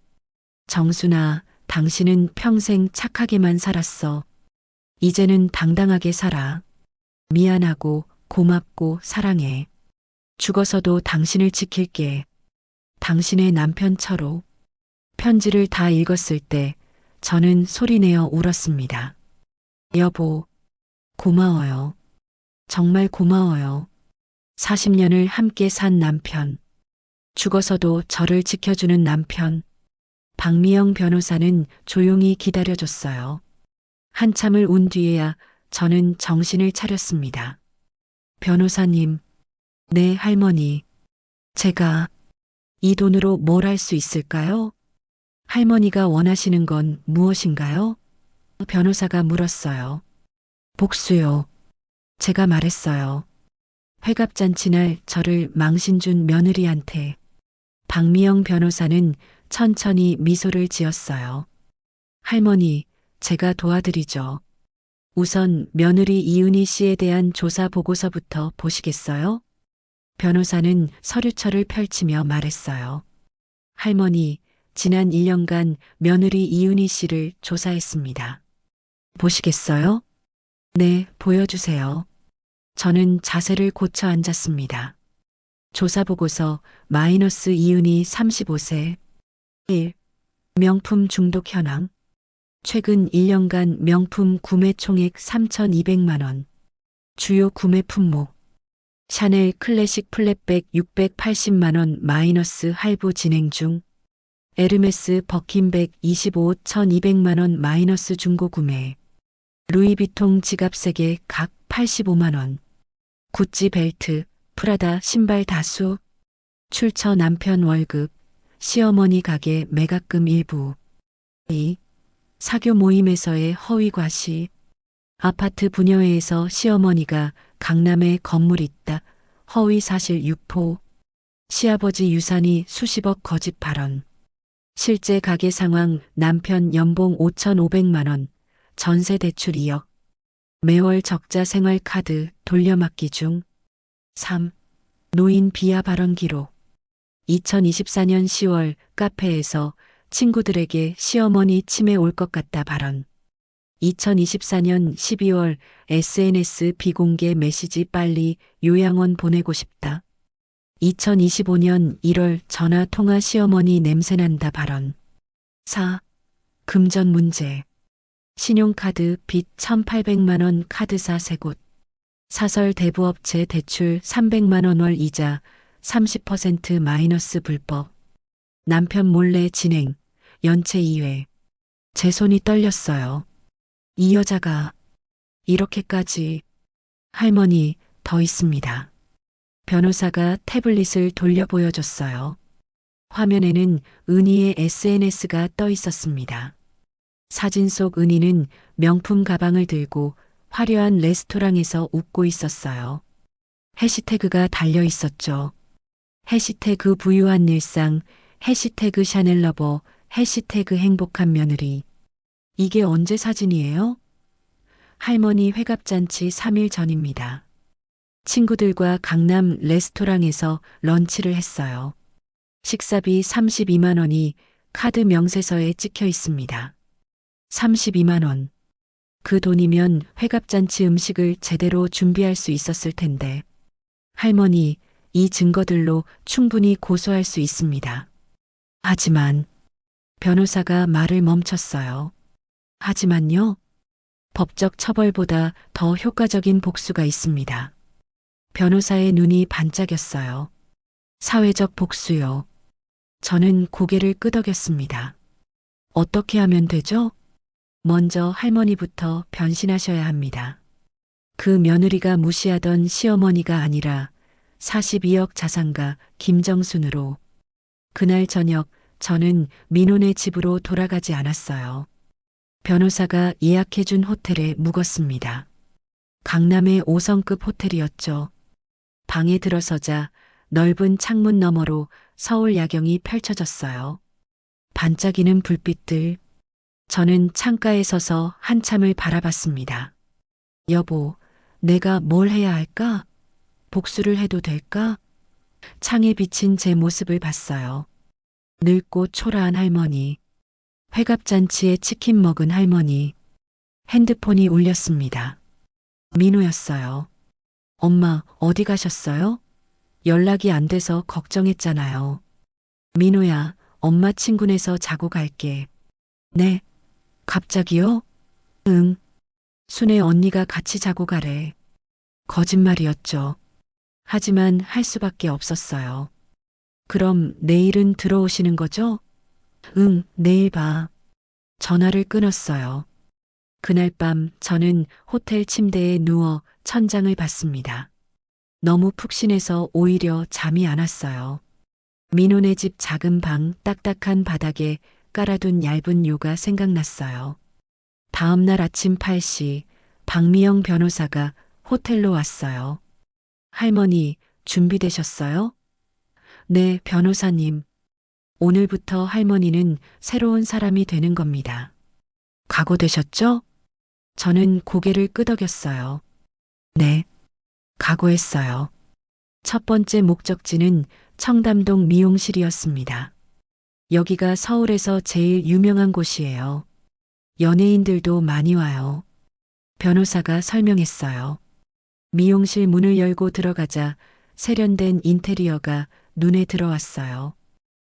정순아, 당신은 평생 착하게만 살았어. 이제는 당당하게 살아. 미안하고 고맙고 사랑해. 죽어서도 당신을 지킬게. 당신의 남편처로. 편지를 다 읽었을 때 저는 소리내어 울었습니다. 여보, 고마워요. 정말 고마워요. 40년을 함께 산 남편. 죽어서도 저를 지켜주는 남편. 박미영 변호사는 조용히 기다려줬어요. 한참을 운 뒤에야 저는 정신을 차렸습니다. 변호사님, 네 할머니, 제가 이 돈으로 뭘 할 수 있을까요? 할머니가 원하시는 건 무엇인가요? 변호사가 물었어요. 복수요. 제가 말했어요. 회갑잔치 날 저를 망신 준 며느리한테. 박미영 변호사는 천천히 미소를 지었어요. 할머니, 제가 도와드리죠. 우선 며느리 이은희 씨에 대한 조사 보고서부터 보시겠어요? 변호사는 서류철을 펼치며 말했어요. 할머니, 지난 1년간 며느리 이은희 씨를 조사했습니다. 보시겠어요? 네, 보여주세요. 저는 자세를 고쳐 앉았습니다. 조사보고서 마이너스 이은희 35세. 1. 명품 중독 현황. 최근 1년간 명품 구매 총액 3,200만 원. 주요 구매 품목. 샤넬 클래식 플랫백 680만 원 마이너스 할부 진행 중. 에르메스 버킨백 25옷 1,200만 원 마이너스 중고 구매. 루이비통 지갑 3개 각 85만 원. 구찌 벨트, 프라다 신발 다수. 출처 남편 월급, 시어머니 가게 매각금 일부. 2. 사교 모임에서의 허위 과시. 아파트 분여회에서 시어머니가 강남에 건물 있다. 허위 사실 유포. 시아버지 유산이 수십억 거짓 발언. 실제 가계 상황 남편 연봉 5,500만 원, 전세 대출 2억. 매월 적자 생활카드 돌려막기 중. 3. 노인 비하 발언 기록. 2024년 10월 카페에서 친구들에게 시어머니 치매 올 것 같다 발언. 2024년 12월 SNS 비공개 메시지 빨리 요양원 보내고 싶다. 2025년 1월 전화 통화 시어머니 냄새난다 발언. 4. 금전 문제. 신용카드 빚 1,800만 원 카드사 3곳. 사설 대부업체 대출 300만 원 월 이자 30% 마이너스 불법. 남편 몰래 진행, 연체 2회. 제 손이 떨렸어요. 이 여자가 이렇게까지. 할머니, 더 있습니다. 변호사가 태블릿을 돌려 보여줬어요. 화면에는 은희의 SNS가 떠 있었습니다. 사진 속 은희는 명품 가방을 들고 화려한 레스토랑에서 웃고 있었어요. 해시태그가 달려 있었죠. 해시태그 부유한 일상, 해시태그 샤넬러버, 해시태그 행복한 며느리. 이게 언제 사진이에요? 할머니 회갑잔치 3일 전입니다. 친구들과 강남 레스토랑에서 런치를 했어요. 식사비 32만 원이 카드 명세서에 찍혀 있습니다. 32만 원. 그 돈이면 회갑잔치 음식을 제대로 준비할 수 있었을 텐데. 할머니, 이 증거들로 충분히 고소할 수 있습니다. 하지만 변호사가 말을 멈췄어요. 하지만요, 법적 처벌보다 더 효과적인 복수가 있습니다. 변호사의 눈이 반짝였어요. 사회적 복수요. 저는 고개를 끄덕였습니다. 어떻게 하면 되죠? 먼저 할머니부터 변신하셔야 합니다. 그 며느리가 무시하던 시어머니가 아니라 42억 자산가 김정순으로. 그날 저녁 저는 민호네 집으로 돌아가지 않았어요. 변호사가 예약해준 호텔에 묵었습니다. 강남의 5성급 호텔이었죠. 방에 들어서자 넓은 창문 너머로 서울 야경이 펼쳐졌어요. 반짝이는 불빛들. 저는 창가에 서서 한참을 바라봤습니다. 여보, 내가 뭘 해야 할까? 복수를 해도 될까? 창에 비친 제 모습을 봤어요. 늙고 초라한 할머니. 회갑잔치에 치킨 먹은 할머니. 핸드폰이 울렸습니다. 민호였어요. 엄마, 어디 가셨어요? 연락이 안 돼서 걱정했잖아요. 민호야, 엄마 친구네서 자고 갈게. 네. 갑자기요? 응. 순애 언니가 같이 자고 가래. 거짓말이었죠. 하지만 할 수밖에 없었어요. 그럼 내일은 들어오시는 거죠? 응, 내일 봐. 전화를 끊었어요. 그날 밤 저는 호텔 침대에 누워 천장을 봤습니다. 너무 푹신해서 오히려 잠이 안 왔어요. 민호네 집 작은 방 딱딱한 바닥에 깔아둔 얇은 요가 생각났어요. 다음 날 아침 8시 박미영 변호사가 호텔로 왔어요. 할머니, 준비되셨어요? 네, 변호사님. 오늘부터 할머니는 새로운 사람이 되는 겁니다. 각오되셨죠? 저는 고개를 끄덕였어요. 네, 각오했어요. 첫 번째 목적지는 청담동 미용실이었습니다. 여기가 서울에서 제일 유명한 곳이에요. 연예인들도 많이 와요. 변호사가 설명했어요. 미용실 문을 열고 들어가자 세련된 인테리어가 눈에 들어왔어요.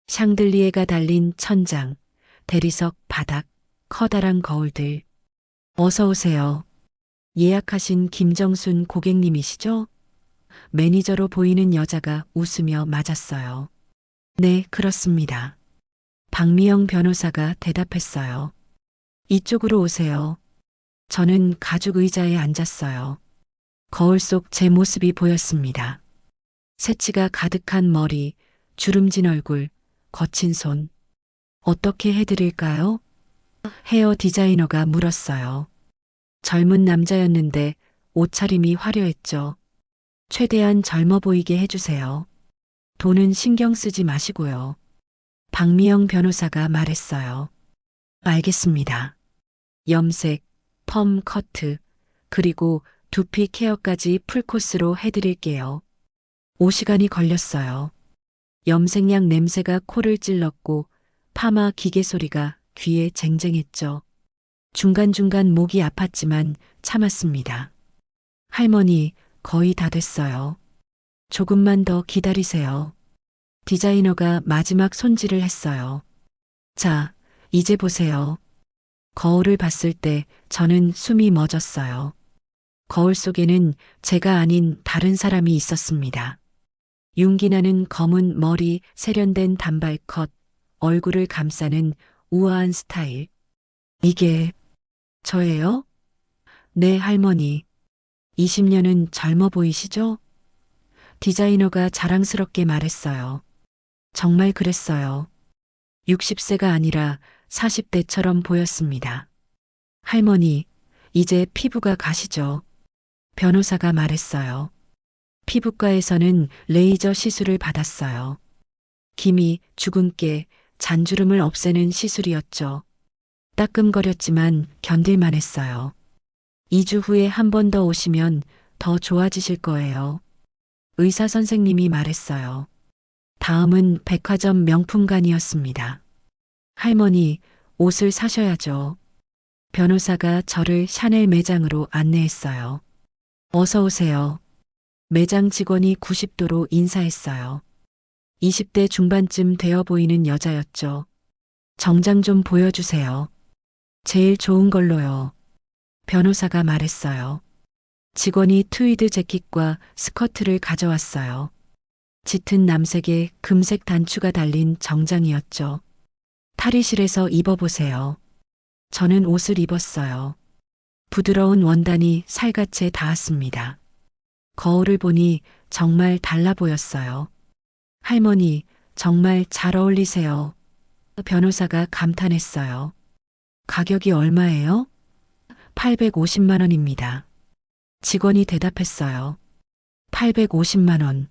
샹들리에가 달린 천장, 대리석 바닥, 커다란 거울들. 어서 오세요. 예약하신 김정순 고객님이시죠? 매니저로 보이는 여자가 웃으며 맞았어요. 네, 그렇습니다. 박미영 변호사가 대답했어요. 이쪽으로 오세요. 저는 가죽 의자에 앉았어요. 거울 속 제 모습이 보였습니다. 새치가 가득한 머리, 주름진 얼굴, 거친 손. 어떻게 해드릴까요? 헤어 디자이너가 물었어요. 젊은 남자였는데 옷차림이 화려했죠. 최대한 젊어 보이게 해주세요. 돈은 신경 쓰지 마시고요. 박미영 변호사가 말했어요. 알겠습니다. 염색, 펌 커트, 그리고 두피 케어까지 풀코스로 해드릴게요. 5시간이 걸렸어요. 염색약 냄새가 코를 찔렀고 파마 기계 소리가 귀에 쟁쟁했죠. 중간중간 목이 아팠지만 참았습니다. 할머니, 거의 다 됐어요. 조금만 더 기다리세요. 디자이너가 마지막 손질을 했어요. 자, 이제 보세요. 거울을 봤을 때 저는 숨이 멎었어요. 거울 속에는 제가 아닌 다른 사람이 있었습니다. 윤기나는 검은 머리, 세련된 단발컷, 얼굴을 감싸는 우아한 스타일. 이게 저예요? 네, 할머니. 20년은 젊어 보이시죠? 디자이너가 자랑스럽게 말했어요. 정말 그랬어요. 60세가 아니라 40대처럼 보였습니다. 할머니, 이제 피부가 가시죠. 변호사가 말했어요. 피부과에서는 레이저 시술을 받았어요. 기미, 주근깨, 잔주름을 없애는 시술이었죠. 따끔거렸지만 견딜만 했어요. 2주 후에 한 번 더 오시면 더 좋아지실 거예요. 의사 선생님이 말했어요. 다음은 백화점 명품관이었습니다. 할머니, 옷을 사셔야죠. 변호사가 저를 샤넬 매장으로 안내했어요. 어서 오세요. 매장 직원이 90도로 인사했어요. 20대 중반쯤 되어 보이는 여자였죠. 정장 좀 보여주세요. 제일 좋은 걸로요. 변호사가 말했어요. 직원이 트위드 재킷과 스커트를 가져왔어요. 짙은 남색에 금색 단추가 달린 정장이었죠. 탈의실에서 입어보세요. 저는 옷을 입었어요. 부드러운 원단이 살갗에 닿았습니다. 거울을 보니 정말 달라 보였어요. 할머니, 정말 잘 어울리세요. 변호사가 감탄했어요. 가격이 얼마예요? 850만 원입니다. 직원이 대답했어요. 850만 원.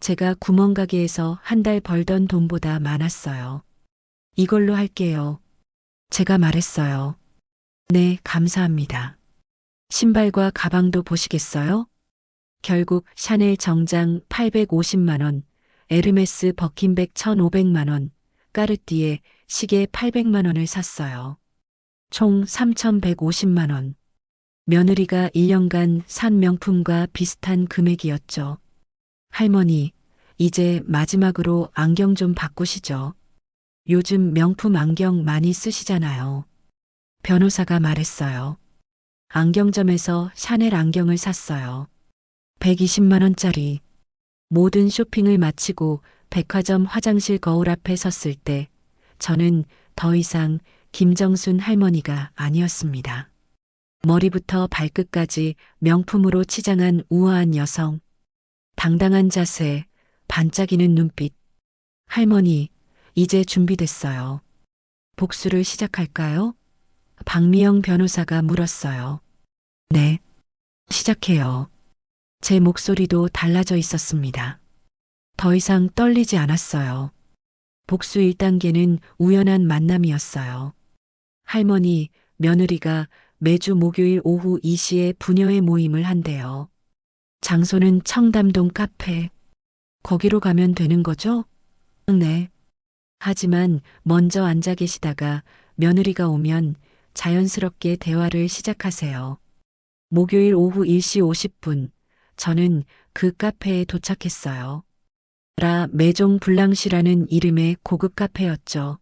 제가 구멍가게에서 한 달 벌던 돈보다 많았어요. 이걸로 할게요. 제가 말했어요. 네, 감사합니다. 신발과 가방도 보시겠어요? 결국 샤넬 정장 850만 원, 에르메스 버킨백 1,500만 원, 까르띠에 시계 800만 원을 샀어요. 총 3,150만 원. 며느리가 1년간 산 명품과 비슷한 금액이었죠. 할머니, 이제 마지막으로 안경 좀 바꾸시죠. 요즘 명품 안경 많이 쓰시잖아요. 변호사가 말했어요. 안경점에서 샤넬 안경을 샀어요. 120만 원짜리. 모든 쇼핑을 마치고 백화점 화장실 거울 앞에 섰을 때 저는 더 이상 김정순 할머니가 아니었습니다. 머리부터 발끝까지 명품으로 치장한 우아한 여성. 당당한 자세, 반짝이는 눈빛. 할머니, 이제 준비됐어요. 복수를 시작할까요? 박미영 변호사가 물었어요. 네, 시작해요. 제 목소리도 달라져 있었습니다. 더 이상 떨리지 않았어요. 복수 1단계는 우연한 만남이었어요. 할머니, 며느리가 매주 목요일 오후 2시에 부녀회 모임을 한대요. 장소는 청담동 카페. 거기로 가면 되는 거죠? 네. 하지만 먼저 앉아 계시다가 며느리가 오면 자연스럽게 대화를 시작하세요. 목요일 오후 1시 50분, 저는 그 카페에 도착했어요. 라 메종 블랑시라는 이름의 고급 카페였죠.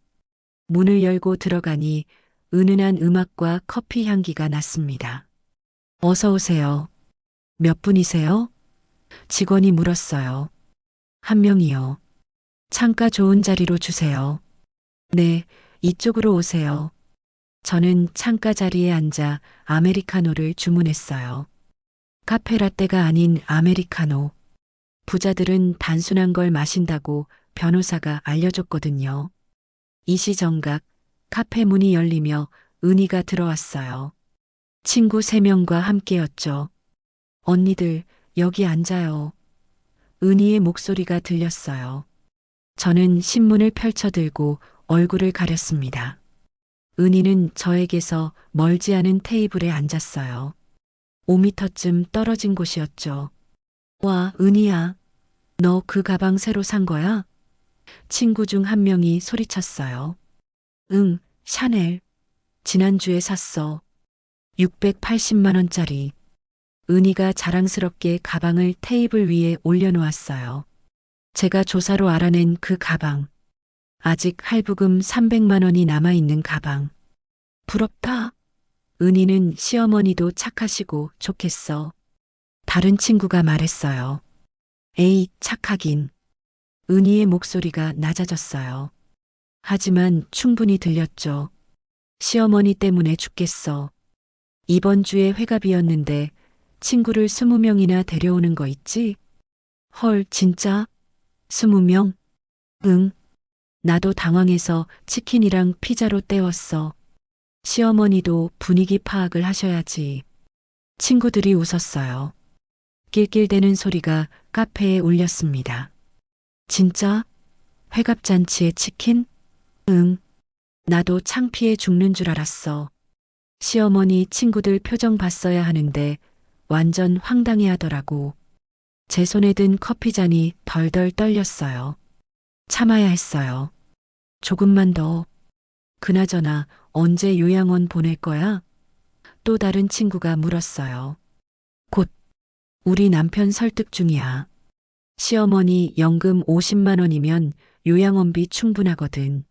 문을 열고 들어가니 은은한 음악과 커피 향기가 났습니다. 어서 오세요. 몇 분이세요? 직원이 물었어요. 한 명이요. 창가 좋은 자리로 주세요. 네, 이쪽으로 오세요. 저는 창가 자리에 앉아 아메리카노를 주문했어요. 카페라떼가 아닌 아메리카노. 부자들은 단순한 걸 마신다고 변호사가 알려줬거든요. 이시정각, 카페 문이 열리며 은희가 들어왔어요. 친구 3명과 함께였죠. 언니들, 여기 앉아요. 은희의 목소리가 들렸어요. 저는 신문을 펼쳐들고 얼굴을 가렸습니다. 은희는 저에게서 멀지 않은 테이블에 앉았어요. 5미터쯤 떨어진 곳이었죠. 와, 은희야. 너 그 가방 새로 산 거야? 친구 중 한 명이 소리쳤어요. 응, 샤넬. 지난주에 샀어. 680만 원짜리. 은희가 자랑스럽게 가방을 테이블 위에 올려놓았어요. 제가 조사로 알아낸 그 가방. 아직 할부금 300만 원이 남아있는 가방. 부럽다. 은희는 시어머니도 착하시고 좋겠어. 다른 친구가 말했어요. 에이, 착하긴. 은희의 목소리가 낮아졌어요. 하지만 충분히 들렸죠. 시어머니 때문에 죽겠어. 이번 주에 회갑이었는데 친구를 20명이나 데려오는 거 있지? 헐, 진짜? 20명? 응. 나도 당황해서 치킨이랑 피자로 때웠어. 시어머니도 분위기 파악을 하셔야지. 친구들이 웃었어요. 낄낄대는 소리가 카페에 울렸습니다. 진짜? 회갑잔치에 치킨? 응. 나도 창피해 죽는 줄 알았어. 시어머니 친구들 표정 봤어야 하는데 완전 황당해 하더라고. 제 손에 든 커피잔이 덜덜 떨렸어요. 참아야 했어요. 조금만 더. 그나저나 언제 요양원 보낼 거야? 또 다른 친구가 물었어요. 곧. 우리 남편 설득 중이야. 시어머니 연금 50만 원이면 요양원비 충분하거든.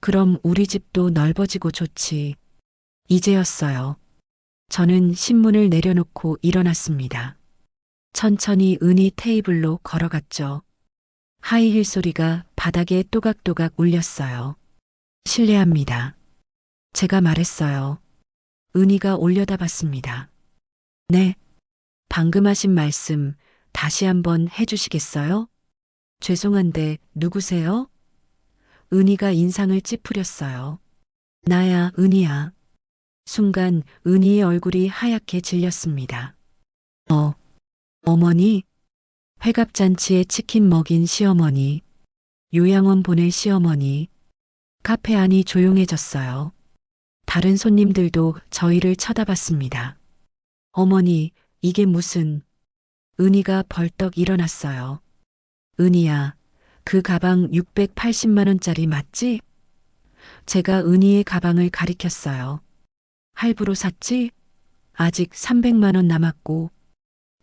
그럼 우리 집도 넓어지고 좋지. 이제였어요. 저는 신문을 내려놓고 일어났습니다. 천천히 은희 테이블로 걸어갔죠. 하이힐 소리가 바닥에 또각또각 울렸어요. 실례합니다. 제가 말했어요. 은희가 올려다봤습니다. 네. 방금 하신 말씀 다시 한번 해주시겠어요? 죄송한데 누구세요? 은희가 인상을 찌푸렸어요. 나야, 은희야. 순간 은희의 얼굴이 하얗게 질렸습니다. 어머니? 회갑잔치에 치킨 먹인 시어머니. 요양원 보낼 시어머니. 카페 안이 조용해졌어요. 다른 손님들도 저희를 쳐다봤습니다. 어머니, 이게 무슨... 은희가 벌떡 일어났어요. 은희야, 그 가방 680만 원짜리 맞지? 제가 은희의 가방을 가리켰어요. 할부로 샀지? 아직 300만 원 남았고.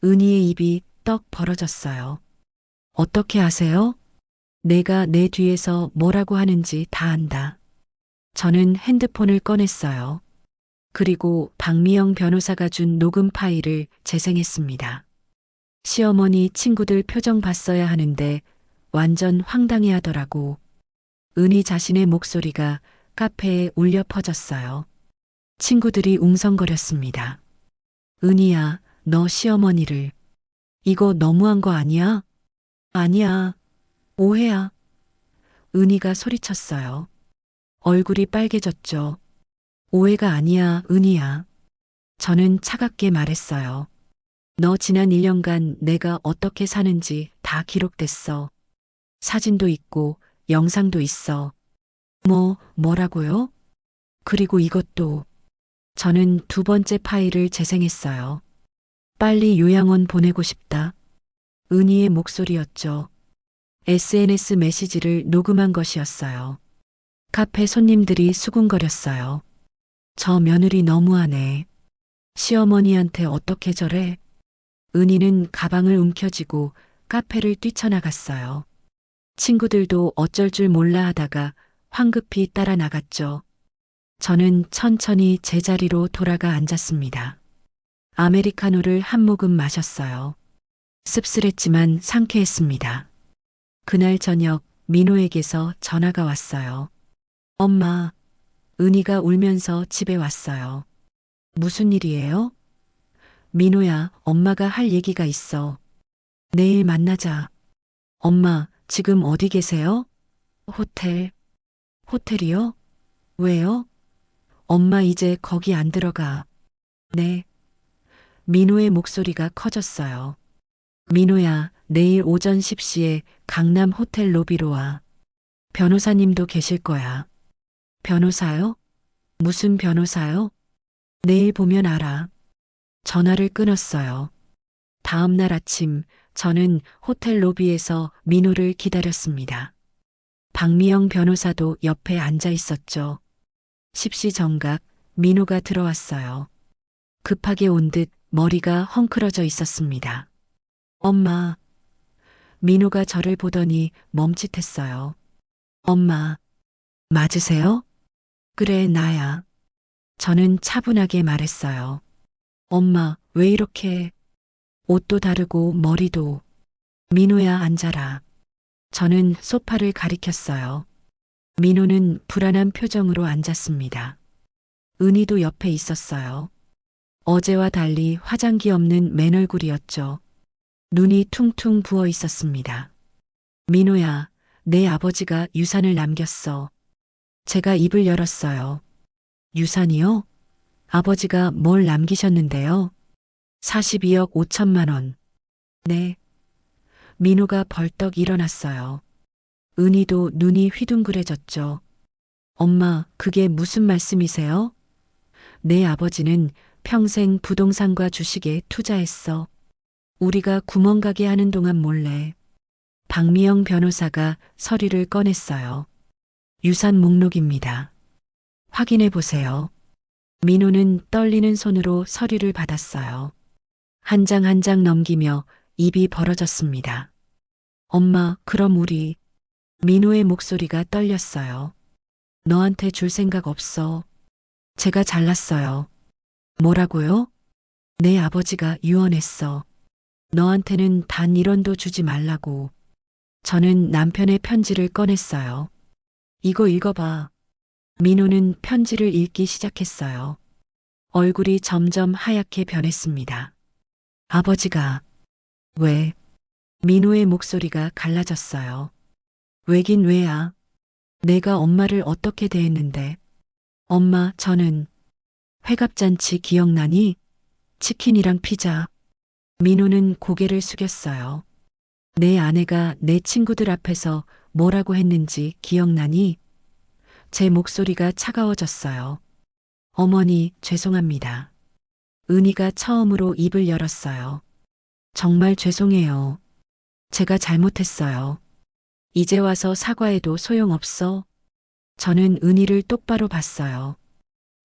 은희의 입이 떡 벌어졌어요. 어떻게 아세요? 내가 내 뒤에서 뭐라고 하는지 다 안다. 저는 핸드폰을 꺼냈어요. 그리고 박미영 변호사가 준 녹음 파일을 재생했습니다. 시어머니 친구들 표정 봤어야 하는데 완전 황당해 하더라고. 은희 자신의 목소리가 카페에 울려 퍼졌어요. 친구들이 웅성거렸습니다. 은희야, 너 시어머니를. 이거 너무한 거 아니야? 아니야. 오해야. 은희가 소리쳤어요. 얼굴이 빨개졌죠. 오해가 아니야, 은희야. 저는 차갑게 말했어요. 너 지난 1년간 내가 어떻게 사는지 다 기록됐어. 사진도 있고 영상도 있어. 뭐라고요? 그리고 이것도. 저는 두 번째 파일을 재생했어요. 빨리 요양원 보내고 싶다. 은희의 목소리였죠. SNS 메시지를 녹음한 것이었어요. 카페 손님들이 수군거렸어요. 저 며느리 너무하네. 시어머니한테 어떻게 저래? 은희는 가방을 움켜쥐고 카페를 뛰쳐나갔어요. 친구들도 어쩔 줄 몰라 하다가 황급히 따라 나갔죠. 저는 천천히 제자리로 돌아가 앉았습니다. 아메리카노를 한 모금 마셨어요. 씁쓸했지만 상쾌했습니다. 그날 저녁 민호에게서 전화가 왔어요. 엄마, 은희가 울면서 집에 왔어요. 무슨 일이에요? 민호야, 엄마가 할 얘기가 있어. 내일 만나자. 엄마, 지금 어디 계세요? 호텔. 호텔이요? 왜요? 엄마 이제 거기 안 들어가. 네. 민호의 목소리가 커졌어요. 민호야, 내일 오전 10시에 강남 호텔 로비로 와. 변호사님도 계실 거야. 변호사요? 무슨 변호사요? 내일 보면 알아. 전화를 끊었어요. 다음 날 아침 저는 호텔 로비에서 민호를 기다렸습니다. 박미영 변호사도 옆에 앉아 있었죠. 십시정각 민호가 들어왔어요. 급하게 온 듯 머리가 헝클어져 있었습니다. 엄마. 민호가 저를 보더니 멈칫했어요. 엄마. 맞으세요? 그래, 나야. 저는 차분하게 말했어요. 엄마, 왜 이렇게... 옷도 다르고 머리도... 민호야, 앉아라. 저는 소파를 가리켰어요. 민호는 불안한 표정으로 앉았습니다. 은희도 옆에 있었어요. 어제와 달리 화장기 없는 맨얼굴이었죠. 눈이 퉁퉁 부어 있었습니다. 민호야, 내 아버지가 유산을 남겼어. 제가 입을 열었어요. 유산이요? 아버지가 뭘 남기셨는데요? 42억 5천만 원. 네. 민호가 벌떡 일어났어요. 은희도 눈이 휘둥그레졌죠. 엄마, 그게 무슨 말씀이세요? 내 아버지는 평생 부동산과 주식에 투자했어. 우리가 구멍가게 하는 동안 몰래. 박미영 변호사가 서류를 꺼냈어요. 유산 목록입니다. 확인해 보세요. 민호는 떨리는 손으로 서류를 받았어요. 한 장 한 장 넘기며 입이 벌어졌습니다. 엄마, 그럼 우리... 민호의 목소리가 떨렸어요. 너한테 줄 생각 없어. 제가 잘났어요. 뭐라고요? 내 아버지가 유언했어. 너한테는 단 1원도 주지 말라고. 저는 남편의 편지를 꺼냈어요. 이거 읽어봐. 민호는 편지를 읽기 시작했어요. 얼굴이 점점 하얗게 변했습니다. 아버지가, 왜? 민호의 목소리가 갈라졌어요. 왜긴 왜야? 내가 엄마를 어떻게 대했는데? 엄마, 저는 회갑잔치 기억나니? 치킨이랑 피자. 민호는 고개를 숙였어요. 내 아내가 내 친구들 앞에서 뭐라고 했는지 기억나니? 제 목소리가 차가워졌어요. 어머니, 죄송합니다. 은희가 처음으로 입을 열었어요. 정말 죄송해요. 제가 잘못했어요. 이제 와서 사과해도 소용없어? 저는 은희를 똑바로 봤어요.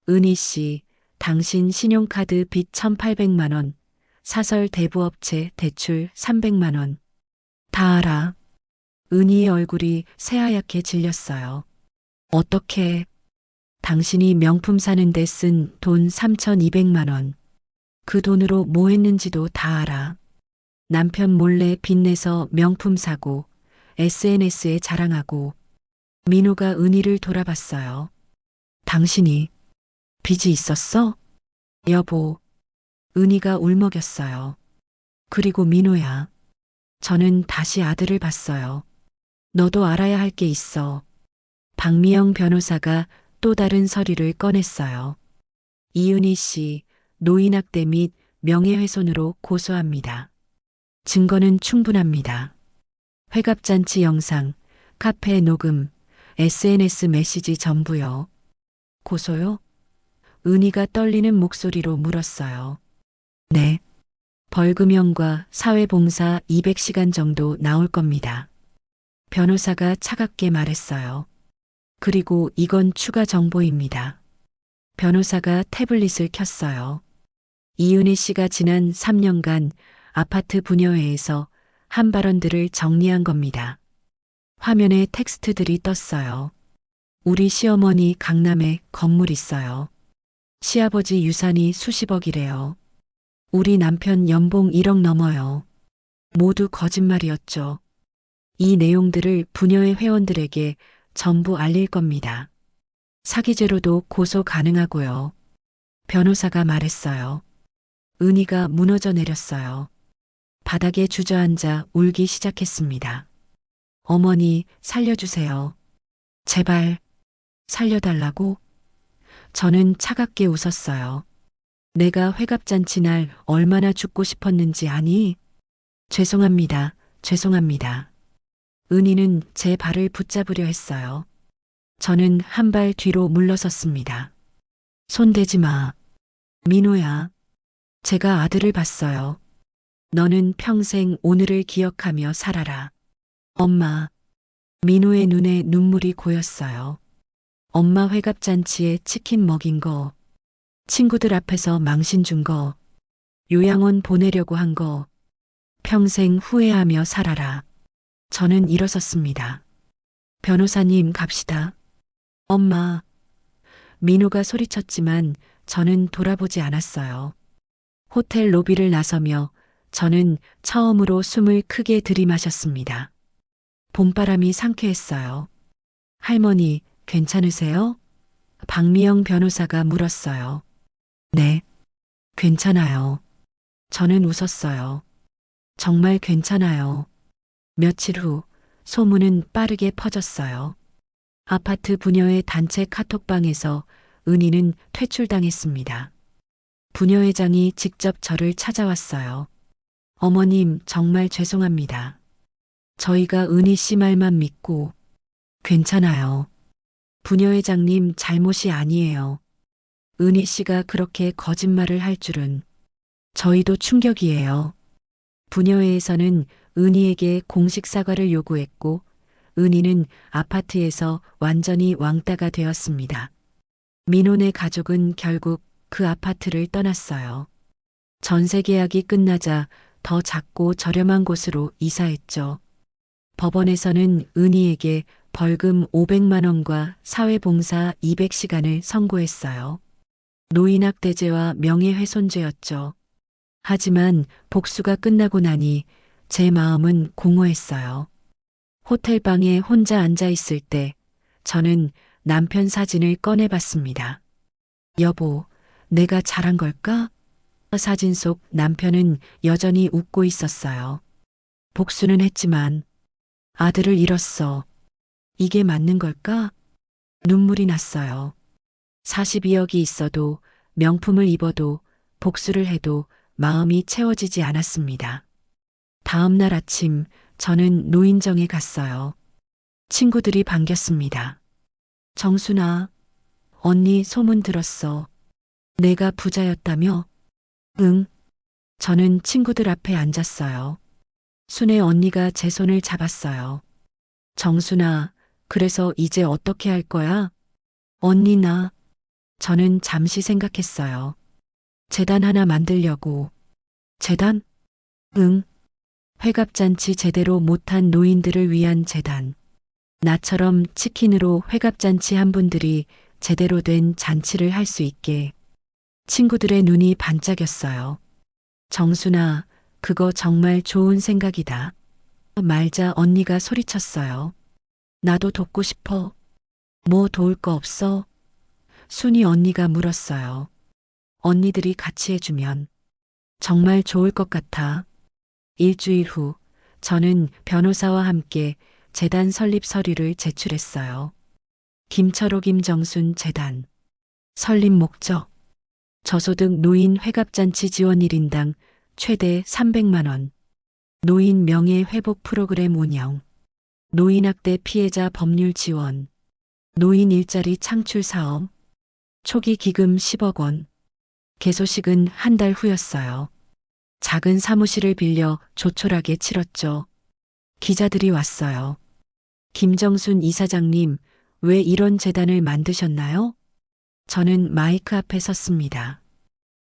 은희 씨, 당신 신용카드 빚 1,800만 원, 사설 대부업체 대출 300만 원. 다 알아. 은희의 얼굴이 새하얗게 질렸어요. 어떻게? 당신이 명품 사는데 쓴 돈 3,200만 원. 그 돈으로 뭐 했는지도 다 알아. 남편 몰래 빚내서 명품 사고 SNS에 자랑하고. 민호가 은희를 돌아봤어요. 당신이 빚이 있었어? 여보. 은희가 울먹였어요. 그리고 민호야. 저는 다시 아들을 봤어요. 너도 알아야 할 게 있어. 박미영 변호사가 또 다른 서류를 꺼냈어요. 이은희 씨 노인학대 및 명예훼손으로 고소합니다. 증거는 충분합니다. 회갑잔치 영상, 카페 녹음, SNS 메시지 전부요. 고소요? 은희가 떨리는 목소리로 물었어요. 네. 벌금형과 사회봉사 200시간 정도 나올 겁니다. 변호사가 차갑게 말했어요. 그리고 이건 추가 정보입니다. 변호사가 태블릿을 켰어요. 이은희 씨가 지난 3년간 아파트 분여회에서 한 발언들을 정리한 겁니다. 화면에 텍스트들이 떴어요. 우리 시어머니 강남에 건물 있어요. 시아버지 유산이 수십억이래요. 우리 남편 연봉 1억 넘어요. 모두 거짓말이었죠. 이 내용들을 부녀회 회원들에게 전부 알릴 겁니다. 사기죄로도 고소 가능하고요. 변호사가 말했어요. 은희가 무너져 내렸어요. 바닥에 주저앉아 울기 시작했습니다. 어머니, 살려주세요. 제발, 살려달라고? 저는 차갑게 웃었어요. 내가 회갑잔치 날 얼마나 죽고 싶었는지 아니? 죄송합니다. 죄송합니다. 은희는 제 발을 붙잡으려 했어요. 저는 한 발 뒤로 물러섰습니다. 손대지 마. 민호야. 제가 아들을 봤어요. 너는 평생 오늘을 기억하며 살아라. 엄마. 민호의 눈에 눈물이 고였어요. 엄마 회갑잔치에 치킨 먹인 거, 친구들 앞에서 망신 준 거, 요양원 보내려고 한 거, 평생 후회하며 살아라. 저는 일어섰습니다. 변호사님 갑시다. 엄마. 민호가 소리쳤지만 저는 돌아보지 않았어요. 호텔 로비를 나서며 저는 처음으로 숨을 크게 들이마셨습니다. 봄바람이 상쾌했어요. 할머니, 괜찮으세요? 박미영 변호사가 물었어요. 네, 괜찮아요. 저는 웃었어요. 정말 괜찮아요. 며칠 후 소문은 빠르게 퍼졌어요. 아파트 부녀회 단체 카톡방에서 은희는 퇴출당했습니다. 부녀회장이 직접 저를 찾아왔어요. 어머님, 정말 죄송합니다. 저희가 은희 씨 말만 믿고. 괜찮아요. 부녀회장님 잘못이 아니에요. 은희 씨가 그렇게 거짓말을 할 줄은. 저희도 충격이에요. 부녀회에서는 은희에게 공식 사과를 요구했고 은희는 아파트에서 완전히 왕따가 되었습니다. 민호네 가족은 결국 그 아파트를 떠났어요. 전세 계약이 끝나자 더 작고 저렴한 곳으로 이사했죠. 법원에서는 은희에게 벌금 500만 원과 사회봉사 200시간을 선고했어요. 노인학대죄와 명예훼손죄였죠. 하지만 복수가 끝나고 나니 제 마음은 공허했어요. 호텔방에 혼자 앉아 있을 때 저는 남편 사진을 꺼내봤습니다. 여보, 내가 잘한 걸까? 사진 속 남편은 여전히 웃고 있었어요. 복수는 했지만 아들을 잃었어. 이게 맞는 걸까? 눈물이 났어요. 42억이 있어도 명품을 입어도 복수를 해도 마음이 채워지지 않았습니다. 다음 날 아침 저는 노인정에 갔어요. 친구들이 반겼습니다. 정순아, 언니 소문 들었어. 내가 부자였다며? 응. 저는 친구들 앞에 앉았어요. 순애 언니가 제 손을 잡았어요. 정순아, 그래서 이제 어떻게 할 거야? 언니 저는 잠시 생각했어요. 재단 하나 만들려고. 재단? 응. 회갑잔치 제대로 못한 노인들을 위한 재단. 나처럼 치킨으로 회갑잔치 한 분들이 제대로 된 잔치를 할 수 있게. 친구들의 눈이 반짝였어요. 정순아, 그거 정말 좋은 생각이다. 말자 언니가 소리쳤어요. 나도 돕고 싶어. 뭐 도울 거 없어? 순이 언니가 물었어요. 언니들이 같이 해주면 정말 좋을 것 같아. 일주일 후 저는 변호사와 함께 재단 설립 서류를 제출했어요. 김철호 김정순 재단 설립 목적 저소득 노인 회갑잔치 지원 1인당 최대 300만 원 노인 명예회복 프로그램 운영 노인학대 피해자 법률 지원 노인 일자리 창출 사업 초기 기금 10억 원 개소식은 한 달 후였어요. 작은 사무실을 빌려 조촐하게 치렀죠. 기자들이 왔어요. 김정순 이사장님, 왜 이런 재단을 만드셨나요? 저는 마이크 앞에 섰습니다.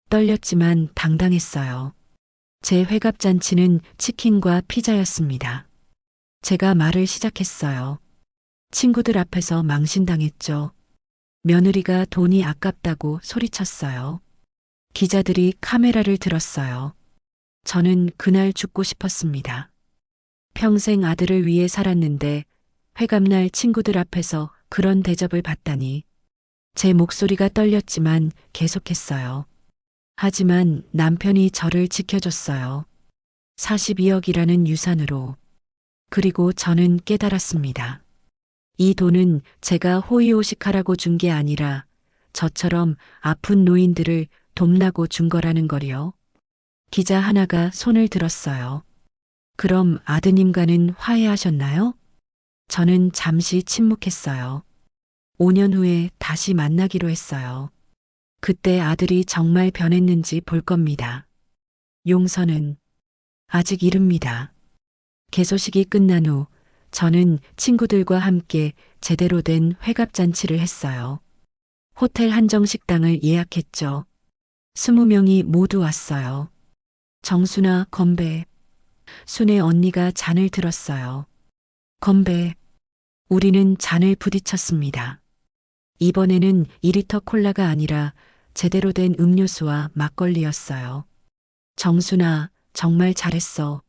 떨렸지만 당당했어요. 제 회갑잔치는 치킨과 피자였습니다. 제가 말을 시작했어요. 친구들 앞에서 망신당했죠. 며느리가 돈이 아깝다고 소리쳤어요. 기자들이 카메라를 들었어요. 저는 그날 죽고 싶었습니다. 평생 아들을 위해 살았는데 회갑날 친구들 앞에서 그런 대접을 받다니. 제 목소리가 떨렸지만 계속했어요. 하지만 남편이 저를 지켜줬어요. 42억이라는 유산으로. 그리고 저는 깨달았습니다. 이 돈은 제가 호의호식하라고 준 게 아니라 저처럼 아픈 노인들을 돕라고 준 거라는 거리요. 기자 하나가 손을 들었어요. 그럼 아드님과는 화해하셨나요? 저는 잠시 침묵했어요. 5년 후에 다시 만나기로 했어요. 그때 아들이 정말 변했는지 볼 겁니다. 용서는 아직 이릅니다. 개소식이 끝난 후 저는 친구들과 함께 제대로 된 회갑잔치를 했어요. 호텔 한정식당을 예약했죠. 20명이 모두 왔어요. 정순아 건배. 순애 언니가 잔을 들었어요. 건배. 우리는 잔을 부딪혔습니다. 이번에는 2리터 콜라가 아니라 제대로 된 음료수와 막걸리였어요. 정순아, 정말 잘했어.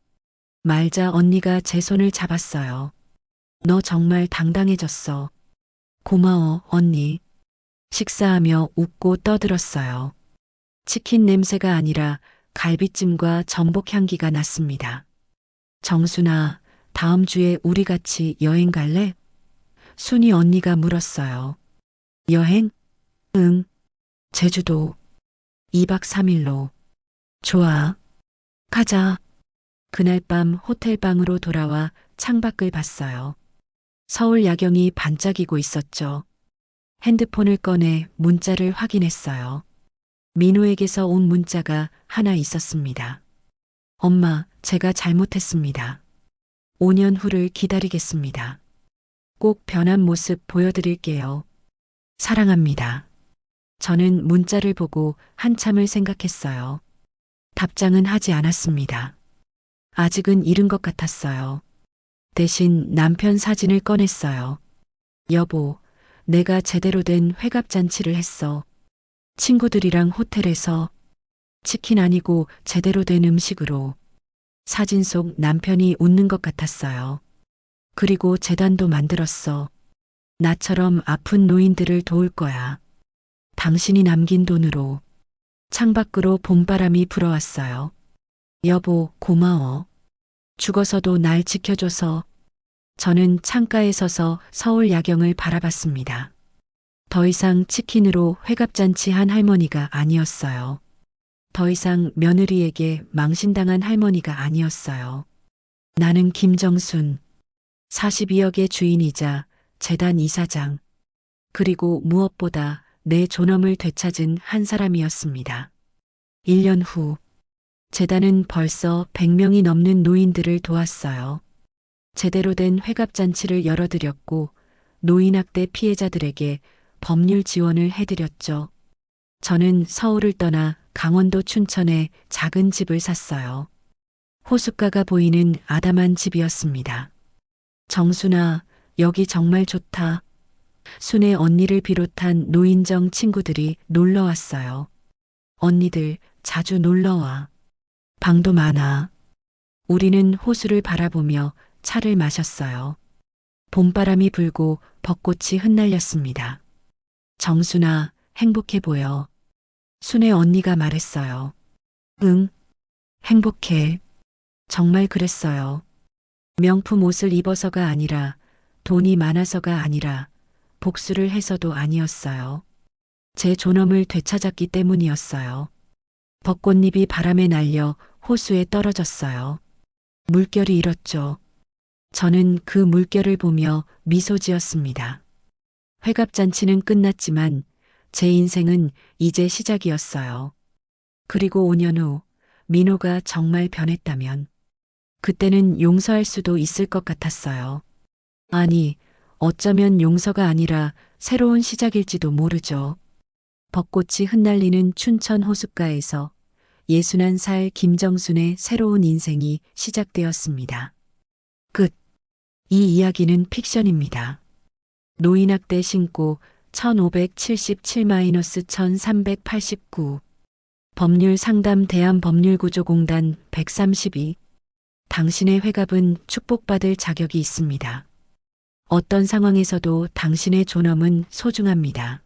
말자 언니가 제 손을 잡았어요. 너 정말 당당해졌어. 고마워, 언니. 식사하며 웃고 떠들었어요. 치킨 냄새가 아니라 갈비찜과 전복 향기가 났습니다. 정순아, 다음 주에 우리 같이 여행 갈래? 순이 언니가 물었어요. 여행? 응. 제주도. 2박 3일로. 좋아. 가자. 그날 밤 호텔방으로 돌아와 창밖을 봤어요. 서울 야경이 반짝이고 있었죠. 핸드폰을 꺼내 문자를 확인했어요. 민호에게서 온 문자가 하나 있었습니다. 엄마, 제가 잘못했습니다. 5년 후를 기다리겠습니다. 꼭 변한 모습 보여드릴게요. 사랑합니다. 저는 문자를 보고 한참을 생각했어요. 답장은 하지 않았습니다. 아직은 이른 것 같았어요. 대신 남편 사진을 꺼냈어요. 여보, 내가 제대로 된 회갑잔치를 했어. 친구들이랑 호텔에서 치킨 아니고 제대로 된 음식으로 사진 속 남편이 웃는 것 같았어요. 그리고 재단도 만들었어. 나처럼 아픈 노인들을 도울 거야. 당신이 남긴 돈으로. 창밖으로 봄바람이 불어왔어요. 여보, 고마워. 죽어서도 날 지켜줘서. 저는 창가에 서서 서울 야경을 바라봤습니다. 더 이상 치킨으로 회갑잔치 한 할머니가 아니었어요. 더 이상 며느리에게 망신당한 할머니가 아니었어요. 나는 김정순, 42억의 주인이자 재단 이사장, 그리고 무엇보다 내 존엄을 되찾은 한 사람이었습니다. 1년 후, 재단은 벌써 100명이 넘는 노인들을 도왔어요. 제대로 된 회갑잔치를 열어드렸고, 노인학대 피해자들에게 법률 지원을 해드렸죠. 저는 서울을 떠나 강원도 춘천에 작은 집을 샀어요. 호숫가가 보이는 아담한 집이었습니다. 정순아, 여기 정말 좋다. 순애 언니를 비롯한 노인정 친구들이 놀러 왔어요. 언니들 자주 놀러와. 방도 많아. 우리는 호수를 바라보며 차를 마셨어요. 봄바람이 불고 벚꽃이 흩날렸습니다. 정순아, 행복해 보여. 순애 언니가 말했어요. 응, 행복해. 정말 그랬어요. 명품 옷을 입어서가 아니라, 돈이 많아서가 아니라, 복수를 해서도 아니었어요. 제 존엄을 되찾았기 때문이었어요. 벚꽃잎이 바람에 날려 호수에 떨어졌어요. 물결이 일었죠. 저는 그 물결을 보며 미소 지었습니다. 회갑잔치는 끝났지만 제 인생은 이제 시작이었어요. 그리고 5년 후 민호가 정말 변했다면 그때는 용서할 수도 있을 것 같았어요. 아니, 어쩌면 용서가 아니라 새로운 시작일지도 모르죠. 벚꽃이 흩날리는 춘천 호숫가에서 61살 김정순의 새로운 인생이 시작되었습니다. 끝. 이 이야기는 픽션입니다. 노인학대 신고 1577-1389 법률 상담 대한법률구조공단 132 당신의 회갑은 축복받을 자격이 있습니다. 어떤 상황에서도 당신의 존엄은 소중합니다.